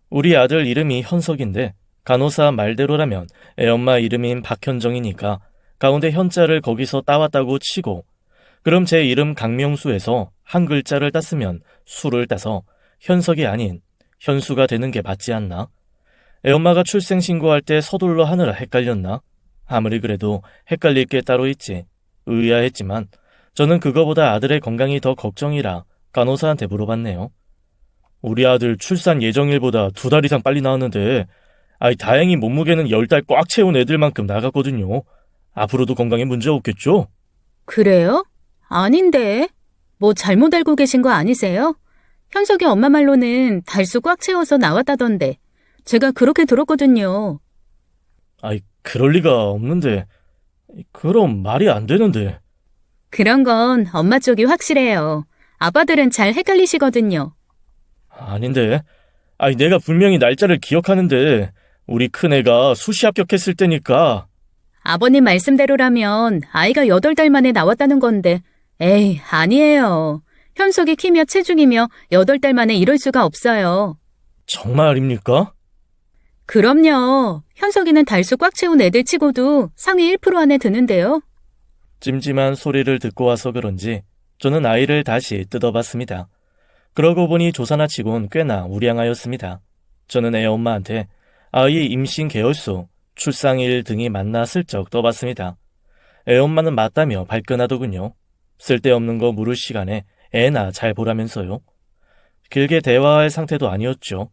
우리 아들 이름이 현석인데 간호사 말대로라면 애엄마 이름인 박현정이니까 가운데 현자를 거기서 따왔다고 치고 그럼 제 이름 강명수에서 한 글자를 땄으면 수를 따서 현석이 아닌 현수가 되는 게 맞지 않나? 애엄마가 출생신고할 때 서둘러 하느라 헷갈렸나? 아무리 그래도 헷갈릴 게 따로 있지. 의아했지만 저는 그거보다 아들의 건강이 더 걱정이라 간호사한테 물어봤네요. 우리 아들 출산 예정일보다 2달 이상 빨리 나왔는데 다행히 몸무게는 10달 꽉 채운 애들만큼 나갔거든요. 앞으로도 건강에 문제 없겠죠? 그래요? 아닌데. 뭐 잘못 알고 계신 거 아니세요? 현석이 엄마 말로는 달수 꽉 채워서 나왔다던데. 제가 그렇게 들었거든요. 그럴 리가 없는데. 그럼 말이 안 되는데. 그런 건 엄마 쪽이 확실해요. 아빠들은 잘 헷갈리시거든요. 아닌데. 내가 분명히 날짜를 기억하는데 우리 큰애가 수시 합격했을 때니까. 아버님 말씀대로라면 아이가 8달 만에 나왔다는 건데, 에이, 아니에요. 현석이 키며 체중이며 8달 만에 이럴 수가 없어요. 정말입니까? 그럼요. 현석이는 달수 꽉 채운 애들 치고도 상위 1% 안에 드는데요. 찜찜한 소리를 듣고 와서 그런지 저는 아이를 다시 뜯어봤습니다. 그러고 보니 조사나 치곤 꽤나 우량하였습니다. 저는 애 엄마한테 아이의 임신 개월수, 출산일 등이 맞나 슬쩍 떠봤습니다. 애 엄마는 맞다며 발끈하더군요. 쓸데없는 거 물을 시간에 애나 잘 보라면서요. 길게 대화할 상태도 아니었죠.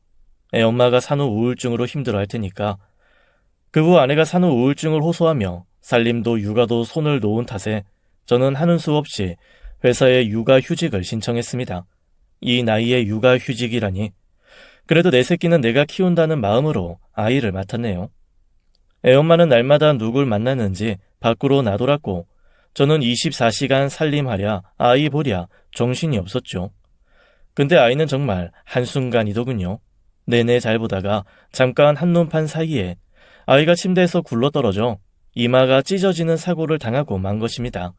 애 엄마가 산후 우울증으로 힘들어할 테니까. 그 후 아내가 산후 우울증을 호소하며 살림도 육아도 손을 놓은 탓에 저는 하는 수 없이 회사에 육아 휴직을 신청했습니다. 이 나이에 육아 휴직이라니. 그래도 내 새끼는 내가 키운다는 마음으로 아이를 맡았네요. 애엄마는 날마다 누굴 만나는지 밖으로 나돌았고 저는 24시간 살림하랴 아이 보랴 정신이 없었죠. 근데 아이는 정말 한순간이더군요. 내내 잘 보다가 잠깐 한눈판 사이에 아이가 침대에서 굴러떨어져 이마가 찢어지는 사고를 당하고 만 것입니다.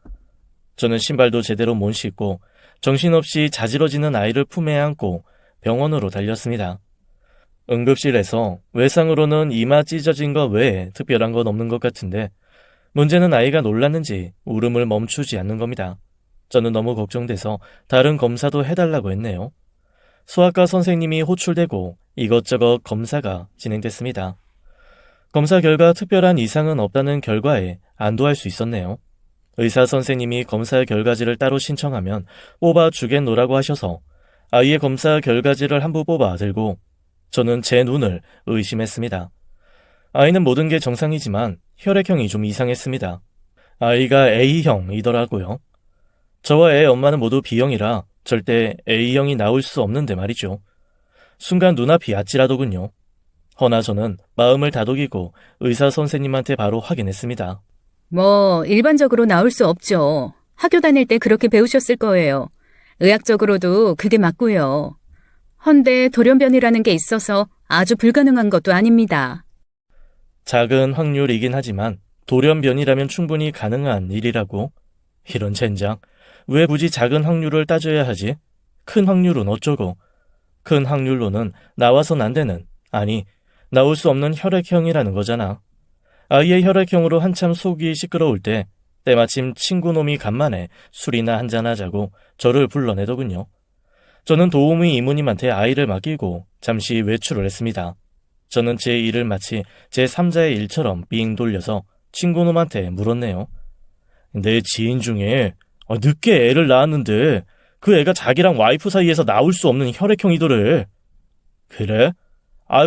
저는 신발도 제대로 못 신고 정신없이 자지러지는 아이를 품에 안고 병원으로 달렸습니다. 응급실에서 외상으로는 이마 찢어진 것 외에 특별한 건 없는 것 같은데 문제는 아이가 놀랐는지 울음을 멈추지 않는 겁니다. 저는 너무 걱정돼서 다른 검사도 해달라고 했네요. 소아과 선생님이 호출되고 이것저것 검사가 진행됐습니다. 검사 결과 특별한 이상은 없다는 결과에 안도할 수 있었네요. 의사 선생님이 검사 결과지를 따로 신청하면 뽑아주겠노라고 하셔서 아이의 검사 결과지를 한 부 뽑아 들고 저는 제 눈을 의심했습니다. 아이는 모든 게 정상이지만 혈액형이 좀 이상했습니다. 아이가 A형이더라고요. 저와 애 엄마는 모두 B형이라 절대 A형이 나올 수 없는데 말이죠. 순간 눈앞이 아찔하더군요. 허나 저는 마음을 다독이고 의사 선생님한테 바로 확인했습니다. 뭐 일반적으로 나올 수 없죠. 학교 다닐 때 그렇게 배우셨을 거예요. 의학적으로도 그게 맞고요. 헌데 돌연변이라는 게 있어서 아주 불가능한 것도 아닙니다. 작은 확률이긴 하지만 돌연변이라면 충분히 가능한 일이라고. 이런 젠장. 왜 굳이 작은 확률을 따져야 하지? 큰 확률은 어쩌고. 큰 확률로는 나와선 안 되는, 아니 나올 수 없는 혈액형이라는 거잖아. 아이의 혈액형으로 한참 속이 시끄러울 때 때마침 친구놈이 간만에 술이나 한잔하자고 저를 불러내더군요. 저는 도우미 이모님한테 아이를 맡기고 잠시 외출을 했습니다. 저는 제 일을 마치 제 3자의 일처럼 삥 돌려서 친구놈한테 물었네요. 내 지인 중에 늦게 애를 낳았는데 그 애가 자기랑 와이프 사이에서 나올 수 없는 혈액형이더래. 그래?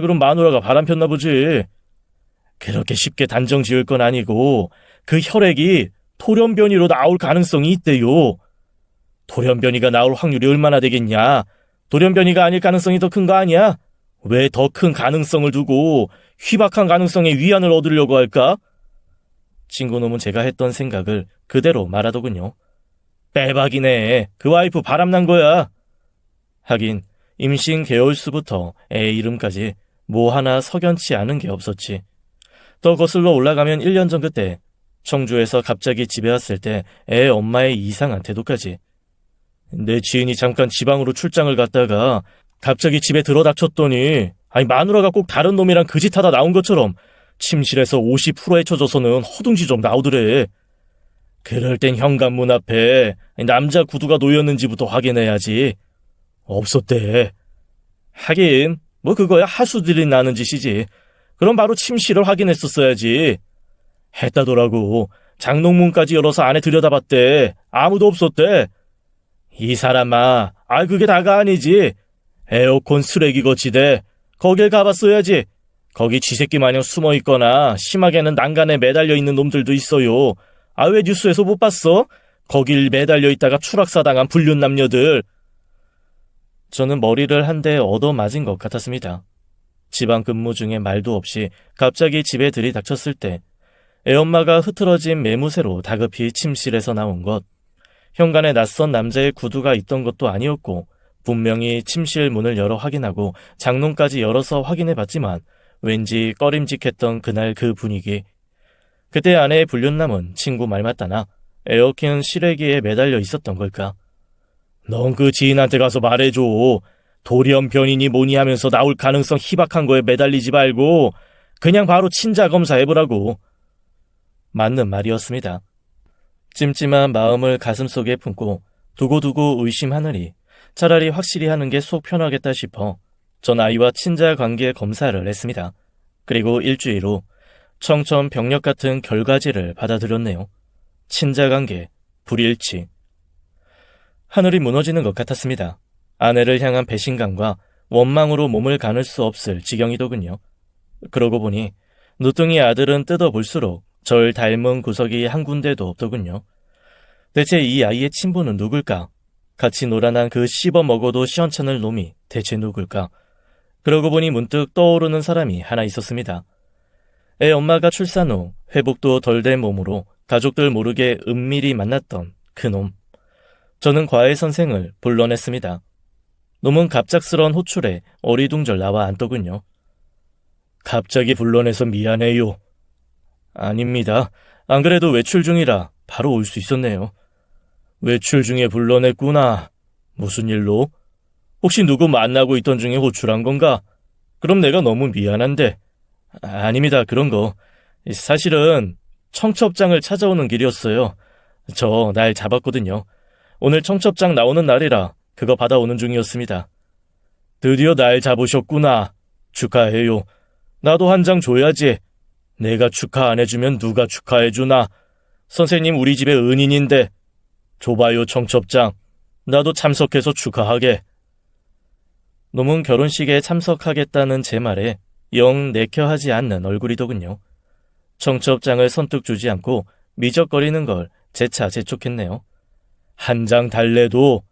그럼 마누라가 바람 폈나 보지. 그렇게 쉽게 단정 지을 건 아니고 그 혈액이 돌연변이로 나올 가능성이 있대요. 돌연변이가 나올 확률이 얼마나 되겠냐? 돌연변이가 아닐 가능성이 더 큰 거 아니야? 왜 더 큰 가능성을 두고 희박한 가능성에 위안을 얻으려고 할까? 친구놈은 제가 했던 생각을 그대로 말하더군요. 빼박이네. 그 와이프 바람난 거야. 하긴 임신 개월수부터 애 이름까지 뭐 하나 석연치 않은 게 없었지. 더 거슬러 올라가면 1년 전 그때 청주에서 갑자기 집에 왔을 때 애 엄마의 이상한 태도까지. 내 지인이 잠깐 지방으로 출장을 갔다가 갑자기 집에 들어닥쳤더니 마누라가 꼭 다른 놈이랑 그 짓 하다 나온 것처럼 침실에서 옷이 풀어헤쳐져서는 허둥지 좀 나오더래. 그럴 땐 현관문 앞에 남자 구두가 놓였는지부터 확인해야지. 없었대. 하긴 뭐 그거야 하수들이 나는 짓이지. 그럼 바로 침실을 확인했었어야지. 했다더라고. 장롱문까지 열어서 안에 들여다봤대. 아무도 없었대. 이 사람아, 그게 다가 아니지. 에어컨 쓰레기 거치대. 거길 가봤어야지. 거기 쥐새끼 마냥 숨어 있거나 심하게는 난간에 매달려 있는 놈들도 있어요. 왜 뉴스에서 못 봤어? 거길 매달려 있다가 추락사당한 불륜 남녀들. 저는 머리를 한 대 얻어맞은 것 같았습니다. 지방 근무 중에 말도 없이 갑자기 집에 들이닥쳤을 때 애엄마가 흐트러진 매무새로 다급히 침실에서 나온 것, 현관에 낯선 남자의 구두가 있던 것도 아니었고 분명히 침실 문을 열어 확인하고 장롱까지 열어서 확인해봤지만 왠지 꺼림직했던 그날 그 분위기. 그때 아내의 불륜남은 친구 말 맞다나 에어컨 실외기에 매달려 있었던 걸까? 넌 그 지인한테 가서 말해줘. 돌연변이니 뭐니 하면서 나올 가능성 희박한 거에 매달리지 말고 그냥 바로 친자 검사해보라고. 맞는 말이었습니다. 찜찜한 마음을 가슴속에 품고 두고두고 의심하느니 차라리 확실히 하는 게 속 편하겠다 싶어 전 아이와 친자 관계 검사를 했습니다. 그리고 일주일 후 청천벽력 같은 결과지를 받아들였네요. 친자 관계, 불일치. 하늘이 무너지는 것 같았습니다. 아내를 향한 배신감과 원망으로 몸을 가눌 수 없을 지경이더군요. 그러고 보니 누뚱이 아들은 뜯어볼수록 절 닮은 구석이 한 군데도 없더군요. 대체 이 아이의 친부는 누굴까? 같이 놀아난 그 씹어먹어도 시원찮을 놈이 대체 누굴까? 그러고 보니 문득 떠오르는 사람이 하나 있었습니다. 애 엄마가 출산 후 회복도 덜 된 몸으로 가족들 모르게 은밀히 만났던 그 놈. 저는 과외 선생을 불러냈습니다. 놈은 갑작스런 호출에 어리둥절 나와 앉더군요. 갑자기 불러내서 미안해요. 아닙니다. 안 그래도 외출 중이라 바로 올 수 있었네요. 외출 중에 불러냈구나. 무슨 일로? 혹시 누구 만나고 있던 중에 호출한 건가? 그럼 내가 너무 미안한데. 아닙니다. 그런 거. 사실은 청첩장을 찾아오는 길이었어요. 저 날 잡았거든요. 오늘 청첩장 나오는 날이라 그거 받아오는 중이었습니다. 드디어 날 잡으셨구나. 축하해요. 나도 한 장 줘야지. 내가 축하 안 해주면 누가 축하해주나. 선생님 우리 집의 은인인데. 줘봐요 청첩장. 나도 참석해서 축하하게. 놈은 결혼식에 참석하겠다는 제 말에 영 내켜하지 않는 얼굴이더군요. 청첩장을 선뜻 주지 않고 미적거리는 걸 재차 재촉했네요. 한 장 달래도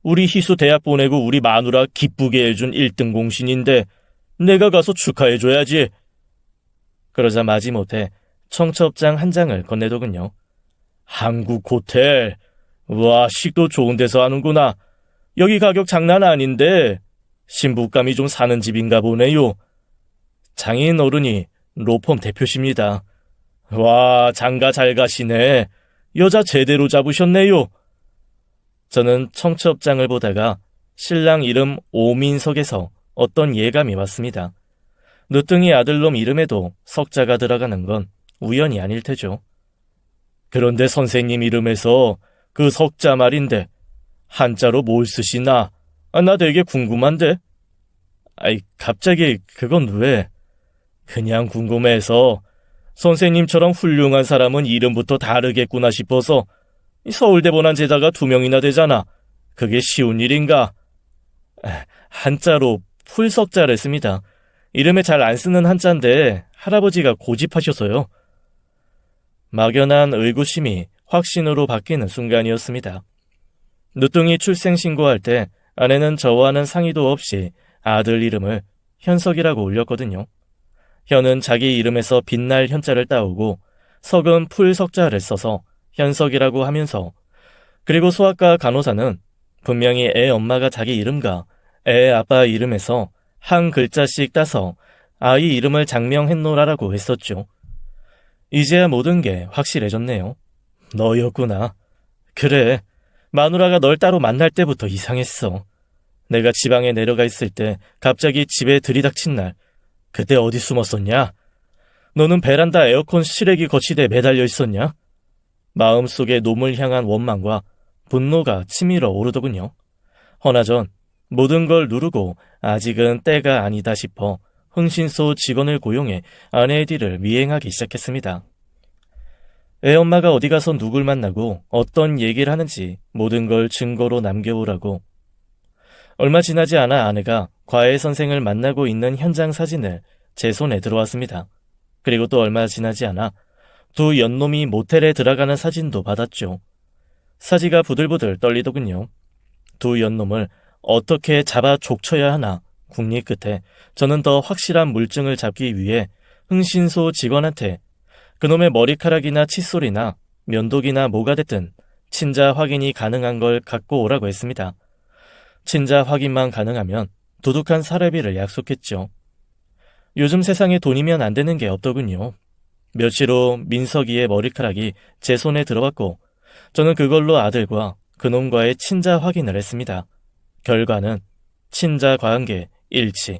우리 희수 대학 보내고 우리 마누라 기쁘게 해준 1등 공신인데 내가 가서 축하해줘야지. 그러자 마지못해 청첩장 한 장을 건네더군요. 한국 호텔. 와, 식도 좋은 데서 하는구나. 여기 가격 장난 아닌데 신부감이 좀 사는 집인가 보네요. 장인 어른이 로펌 대표십니다. 와, 장가 잘 가시네. 여자 제대로 잡으셨네요. 저는 청첩장을 보다가 신랑 이름 오민석에서 어떤 예감이 왔습니다. 누뚱이 아들놈 이름에도 석자가 들어가는 건 우연이 아닐 테죠. 그런데 선생님 이름에서 그 석자 말인데 한자로 뭘 쓰시나? 나 되게 궁금한데. 갑자기 그건 왜? 그냥 궁금해서 선생님처럼 훌륭한 사람은 이름부터 다르겠구나 싶어서. 서울대 보난 제자가 2명이나 되잖아. 그게 쉬운 일인가? 한자로 풀석자를 씁니다. 이름에 잘 안 쓰는 한자인데 할아버지가 고집하셔서요. 막연한 의구심이 확신으로 바뀌는 순간이었습니다. 누뚱이 출생신고할 때 아내는 저와는 상의도 없이 아들 이름을 현석이라고 올렸거든요. 현은 자기 이름에서 빛날 현자를 따오고 석은 풀석자를 써서 현석이라고 하면서, 그리고 소아과 간호사는 분명히 애 엄마가 자기 이름과 애 아빠 이름에서 한 글자씩 따서 아이 이름을 장명했노라라고 했었죠. 이제야 모든 게 확실해졌네요. 너였구나. 그래, 마누라가 널 따로 만날 때부터 이상했어. 내가 지방에 내려가 있을 때 갑자기 집에 들이닥친 날, 그때 어디 숨었었냐? 너는 베란다 에어컨 실외기 거치대에 매달려 있었냐? 마음속에 놈을 향한 원망과 분노가 치밀어 오르더군요. 허나전 모든 걸 누르고 아직은 때가 아니다 싶어 흥신소 직원을 고용해 아내의 뒤를 미행하기 시작했습니다. 애엄마가 어디 가서 누굴 만나고 어떤 얘기를 하는지 모든 걸 증거로 남겨오라고. 얼마 지나지 않아 아내가 과외 선생을 만나고 있는 현장 사진을 제 손에 들어왔습니다. 그리고 또 얼마 지나지 않아 두 연놈이 모텔에 들어가는 사진도 받았죠. 사지가 부들부들 떨리더군요. 두 연놈을 어떻게 잡아 족쳐야 하나 궁리 끝에 저는 더 확실한 물증을 잡기 위해 흥신소 직원한테 그놈의 머리카락이나 칫솔이나 면도기나 뭐가 됐든 친자 확인이 가능한 걸 갖고 오라고 했습니다. 친자 확인만 가능하면 두둑한 사례비를 약속했죠. 요즘 세상에 돈이면 안 되는 게 없더군요. 며칠 후 민석이의 머리카락이 제 손에 들어왔고 저는 그걸로 아들과 그놈과의 친자 확인을 했습니다. 결과는 친자 관계 일치.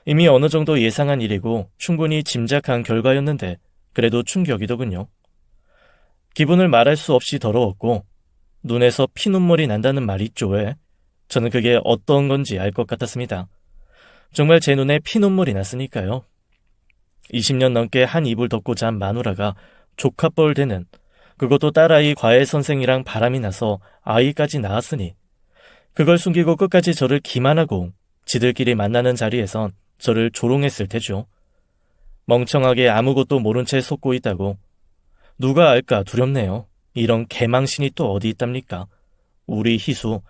이미 어느 정도 예상한 일이고 충분히 짐작한 결과였는데 그래도 충격이더군요. 기분을 말할 수 없이 더러웠고 눈에서 피눈물이 난다는 말 있죠 왜? 저는 그게 어떤 건지 알 것 같았습니다. 정말 제 눈에 피눈물이 났으니까요. 20년 넘게 한 이불 덮고 잔 마누라가 조카뻘 되는, 그것도 딸아이 과외 선생이랑 바람이 나서 아이까지 낳았으니 그걸 숨기고 끝까지 저를 기만하고 지들끼리 만나는 자리에선 저를 조롱했을 테죠. 멍청하게 아무것도 모른 채 속고 있다고. 누가 알까 두렵네요. 이런 개망신이 또 어디 있답니까? 우리 희수,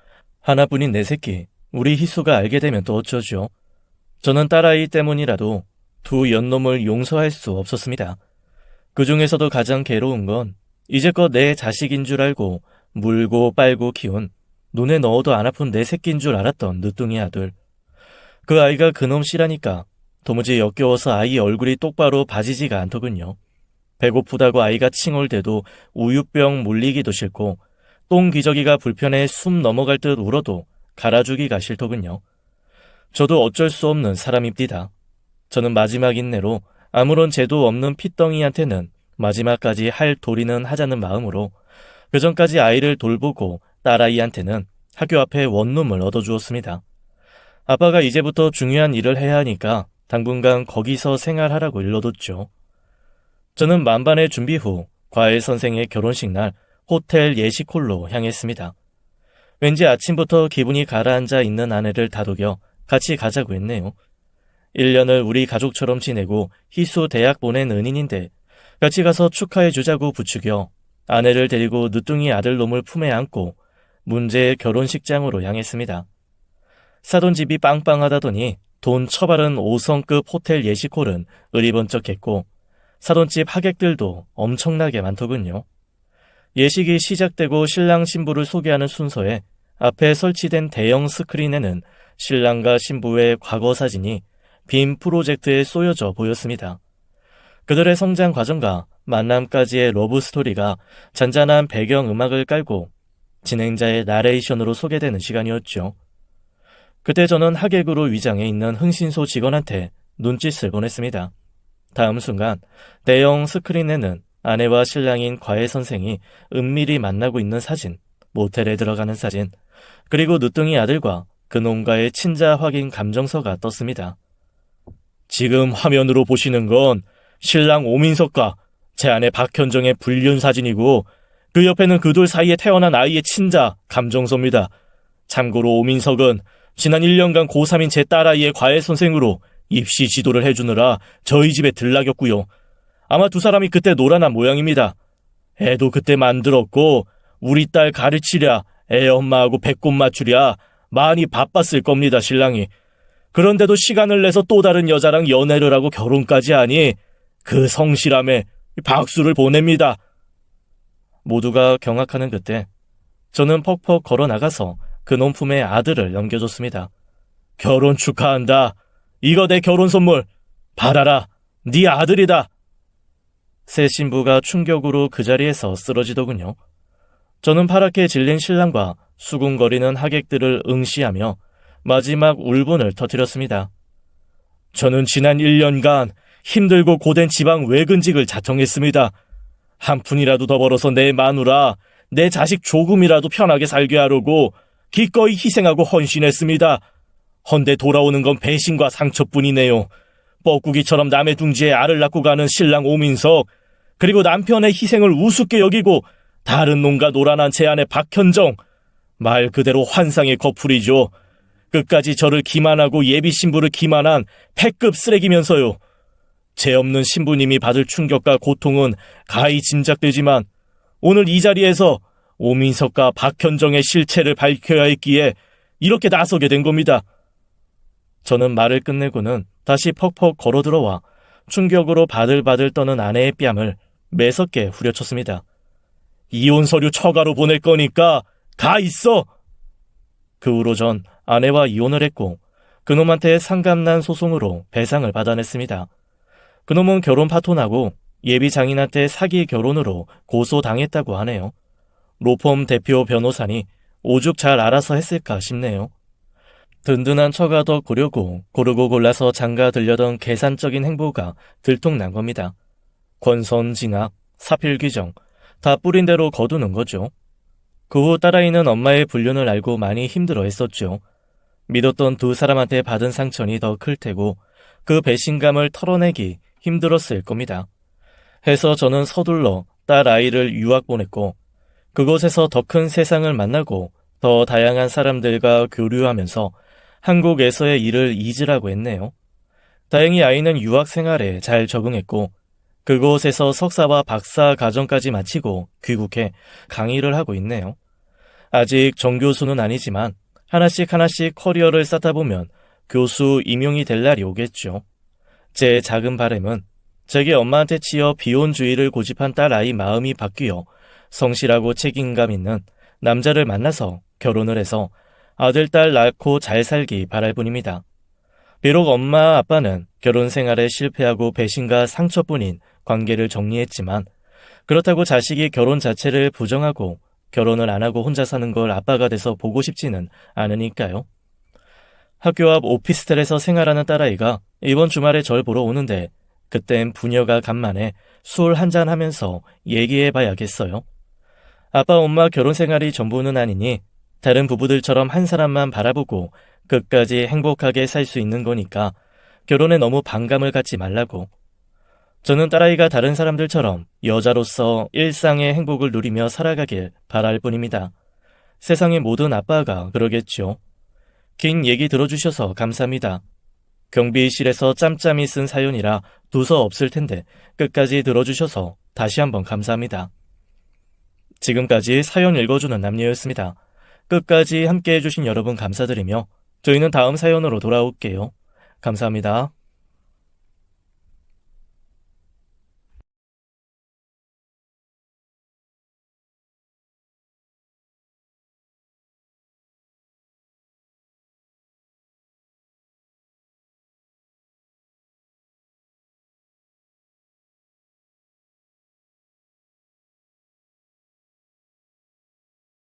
하나뿐인 내 새끼, 우리 희수가 알게 되면 또 어쩌죠? 저는 딸아이 때문이라도 두 연놈을 용서할 수 없었습니다. 그 중에서도 가장 괴로운 건 이제껏 내 자식인 줄 알고 물고 빨고 키운, 눈에 넣어도 안 아픈 내 새끼인 줄 알았던 늦둥이 아들. 그 아이가 그놈 씨라니까 도무지 역겨워서 아이 얼굴이 똑바로 봐지지가 않더군요. 배고프다고 아이가 칭얼대도 우유병 물리기도 싫고 똥기저귀가 불편해 숨 넘어갈 듯 울어도 갈아주기가 싫더군요. 저도 어쩔 수 없는 사람입니다. 저는 마지막 인내로 아무런 죄도 없는 핏덩이한테는 마지막까지 할 도리는 하자는 마음으로 그전까지 아이를 돌보고 딸아이한테는 학교 앞에 원룸을 얻어주었습니다. 아빠가 이제부터 중요한 일을 해야 하니까 당분간 거기서 생활하라고 일러뒀죠. 저는 만반의 준비 후 과외 선생의 결혼식 날 호텔 예식홀로 향했습니다. 왠지 아침부터 기분이 가라앉아 있는 아내를 다독여 같이 가자고 했네요. 1년을 우리 가족처럼 지내고 희수 대학 보낸 은인인데 같이 가서 축하해주자고 부추겨 아내를 데리고 늦둥이 아들놈을 품에 안고 문제의 결혼식장으로 향했습니다. 사돈 집이 빵빵하다더니 돈 처바른 5성급 호텔 예식홀은 으리번쩍했고 사돈집 하객들도 엄청나게 많더군요. 예식이 시작되고 신랑 신부를 소개하는 순서에 앞에 설치된 대형 스크린에는 신랑과 신부의 과거 사진이 빔 프로젝트에 쏘여져 보였습니다. 그들의 성장 과정과 만남까지의 러브 스토리가 잔잔한 배경 음악을 깔고 진행자의 나레이션으로 소개되는 시간이었죠. 그때 저는 하객으로 위장해 있는 흥신소 직원한테 눈짓을 보냈습니다. 다음 순간 대형 스크린에는 아내와 신랑인 과외 선생이 은밀히 만나고 있는 사진, 모텔에 들어가는 사진, 그리고 늦둥이 아들과 그놈과의 친자 확인 감정서가 떴습니다. 지금 화면으로 보시는 건 신랑 오민석과 제 아내 박현정의 불륜 사진이고 그 옆에는 그 둘 사이에 태어난 아이의 친자 감정서입니다. 참고로 오민석은 지난 1년간 고3인 제 딸아이의 과외 선생으로 입시 지도를 해주느라 저희 집에 들락였고요. 아마 두 사람이 그때 놀아난 모양입니다. 애도 그때 만들었고 우리 딸 가르치랴 애 엄마하고 배꼽 맞추랴 많이 바빴을 겁니다, 신랑이. 그런데도 시간을 내서 또 다른 여자랑 연애를 하고 결혼까지 하니 그 성실함에 박수를 보냅니다. 모두가 경악하는 그때 저는 퍽퍽 걸어 나가서 그놈 품에 아들을 넘겨줬습니다. 결혼 축하한다. 이거 내 결혼 선물. 받아라. 네 아들이다. 새 신부가 충격으로 그 자리에서 쓰러지더군요. 저는 파랗게 질린 신랑과 수군거리는 하객들을 응시하며 마지막 울분을 터뜨렸습니다. 저는 지난 1년간 힘들고 고된 지방 외근직을 자청했습니다. 한 푼이라도 더 벌어서 내 마누라, 내 자식 조금이라도 편하게 살게 하려고 기꺼이 희생하고 헌신했습니다. 헌데 돌아오는 건 배신과 상처뿐이네요. 뻐꾸기처럼 남의 둥지에 알을 낳고 가는 신랑 오민석, 그리고 남편의 희생을 우습게 여기고 다른 놈과 놀아난 제 아내 박현정, 말 그대로 환상의 커플이죠. 끝까지 저를 기만하고 예비 신부를 기만한 패급 쓰레기면서요. 죄 없는 신부님이 받을 충격과 고통은 가히 짐작되지만 오늘 이 자리에서 오민석과 박현정의 실체를 밝혀야 했기에 이렇게 나서게 된 겁니다. 저는 말을 끝내고는 다시 퍽퍽 걸어들어와 충격으로 바들바들 떠는 아내의 뺨을 매섭게 후려쳤습니다. 이혼 서류 처가로 보낼 거니까 가 있어! 그 후로 전 아내와 이혼을 했고 그놈한테 상감난 소송으로 배상을 받아냈습니다. 그놈은 결혼 파토나고 예비 장인한테 사기 결혼으로 고소당했다고 하네요. 로펌 대표 변호사니 오죽 잘 알아서 했을까 싶네요. 든든한 처가 더 고르고 고르고 골라서 장가 들려던 계산적인 행보가 들통난 겁니다. 권선징악, 사필규정 다 뿌린 대로 거두는 거죠. 그 후 딸아이는 엄마의 불륜을 알고 많이 힘들어했었죠. 믿었던 두 사람한테 받은 상처는 더 클 테고 그 배신감을 털어내기 힘들었을 겁니다. 해서 저는 서둘러 딸 아이를 유학 보냈고 그곳에서 더 큰 세상을 만나고 더 다양한 사람들과 교류하면서 한국에서의 일을 잊으라고 했네요. 다행히 아이는 유학 생활에 잘 적응했고 그곳에서 석사와 박사 과정까지 마치고 귀국해 강의를 하고 있네요. 아직 정교수는 아니지만 하나씩 커리어를 쌓다 보면 교수 임용이 될 날이 오겠죠. 제 작은 바람은 제게 엄마한테 치여 비혼주의를 고집한 딸 아이 마음이 바뀌어 성실하고 책임감 있는 남자를 만나서 결혼을 해서 아들, 딸 낳고 잘 살기 바랄 뿐입니다. 비록 엄마, 아빠는 결혼 생활에 실패하고 배신과 상처뿐인 관계를 정리했지만 그렇다고 자식이 결혼 자체를 부정하고 결혼을 안 하고 혼자 사는 걸 아빠가 돼서 보고 싶지는 않으니까요. 학교 앞 오피스텔에서 생활하는 딸아이가 이번 주말에 절 보러 오는데 그땐 부녀가 간만에 술 한잔 하면서 얘기해봐야겠어요. 아빠, 엄마 결혼 생활이 전부는 아니니 다른 부부들처럼 한 사람만 바라보고 끝까지 행복하게 살 수 있는 거니까 결혼에 너무 반감을 갖지 말라고. 저는 딸아이가 다른 사람들처럼 여자로서 일상의 행복을 누리며 살아가길 바랄 뿐입니다. 세상의 모든 아빠가 그러겠죠. 긴 얘기 들어주셔서 감사합니다. 경비실에서 짬짬이 쓴 사연이라 두서 없을 텐데 끝까지 들어주셔서 다시 한번 감사합니다. 지금까지 사연 읽어주는 남녀였습니다. 끝까지 함께 해주신 여러분 감사드리며 저희는 다음 사연으로 돌아올게요. 감사합니다.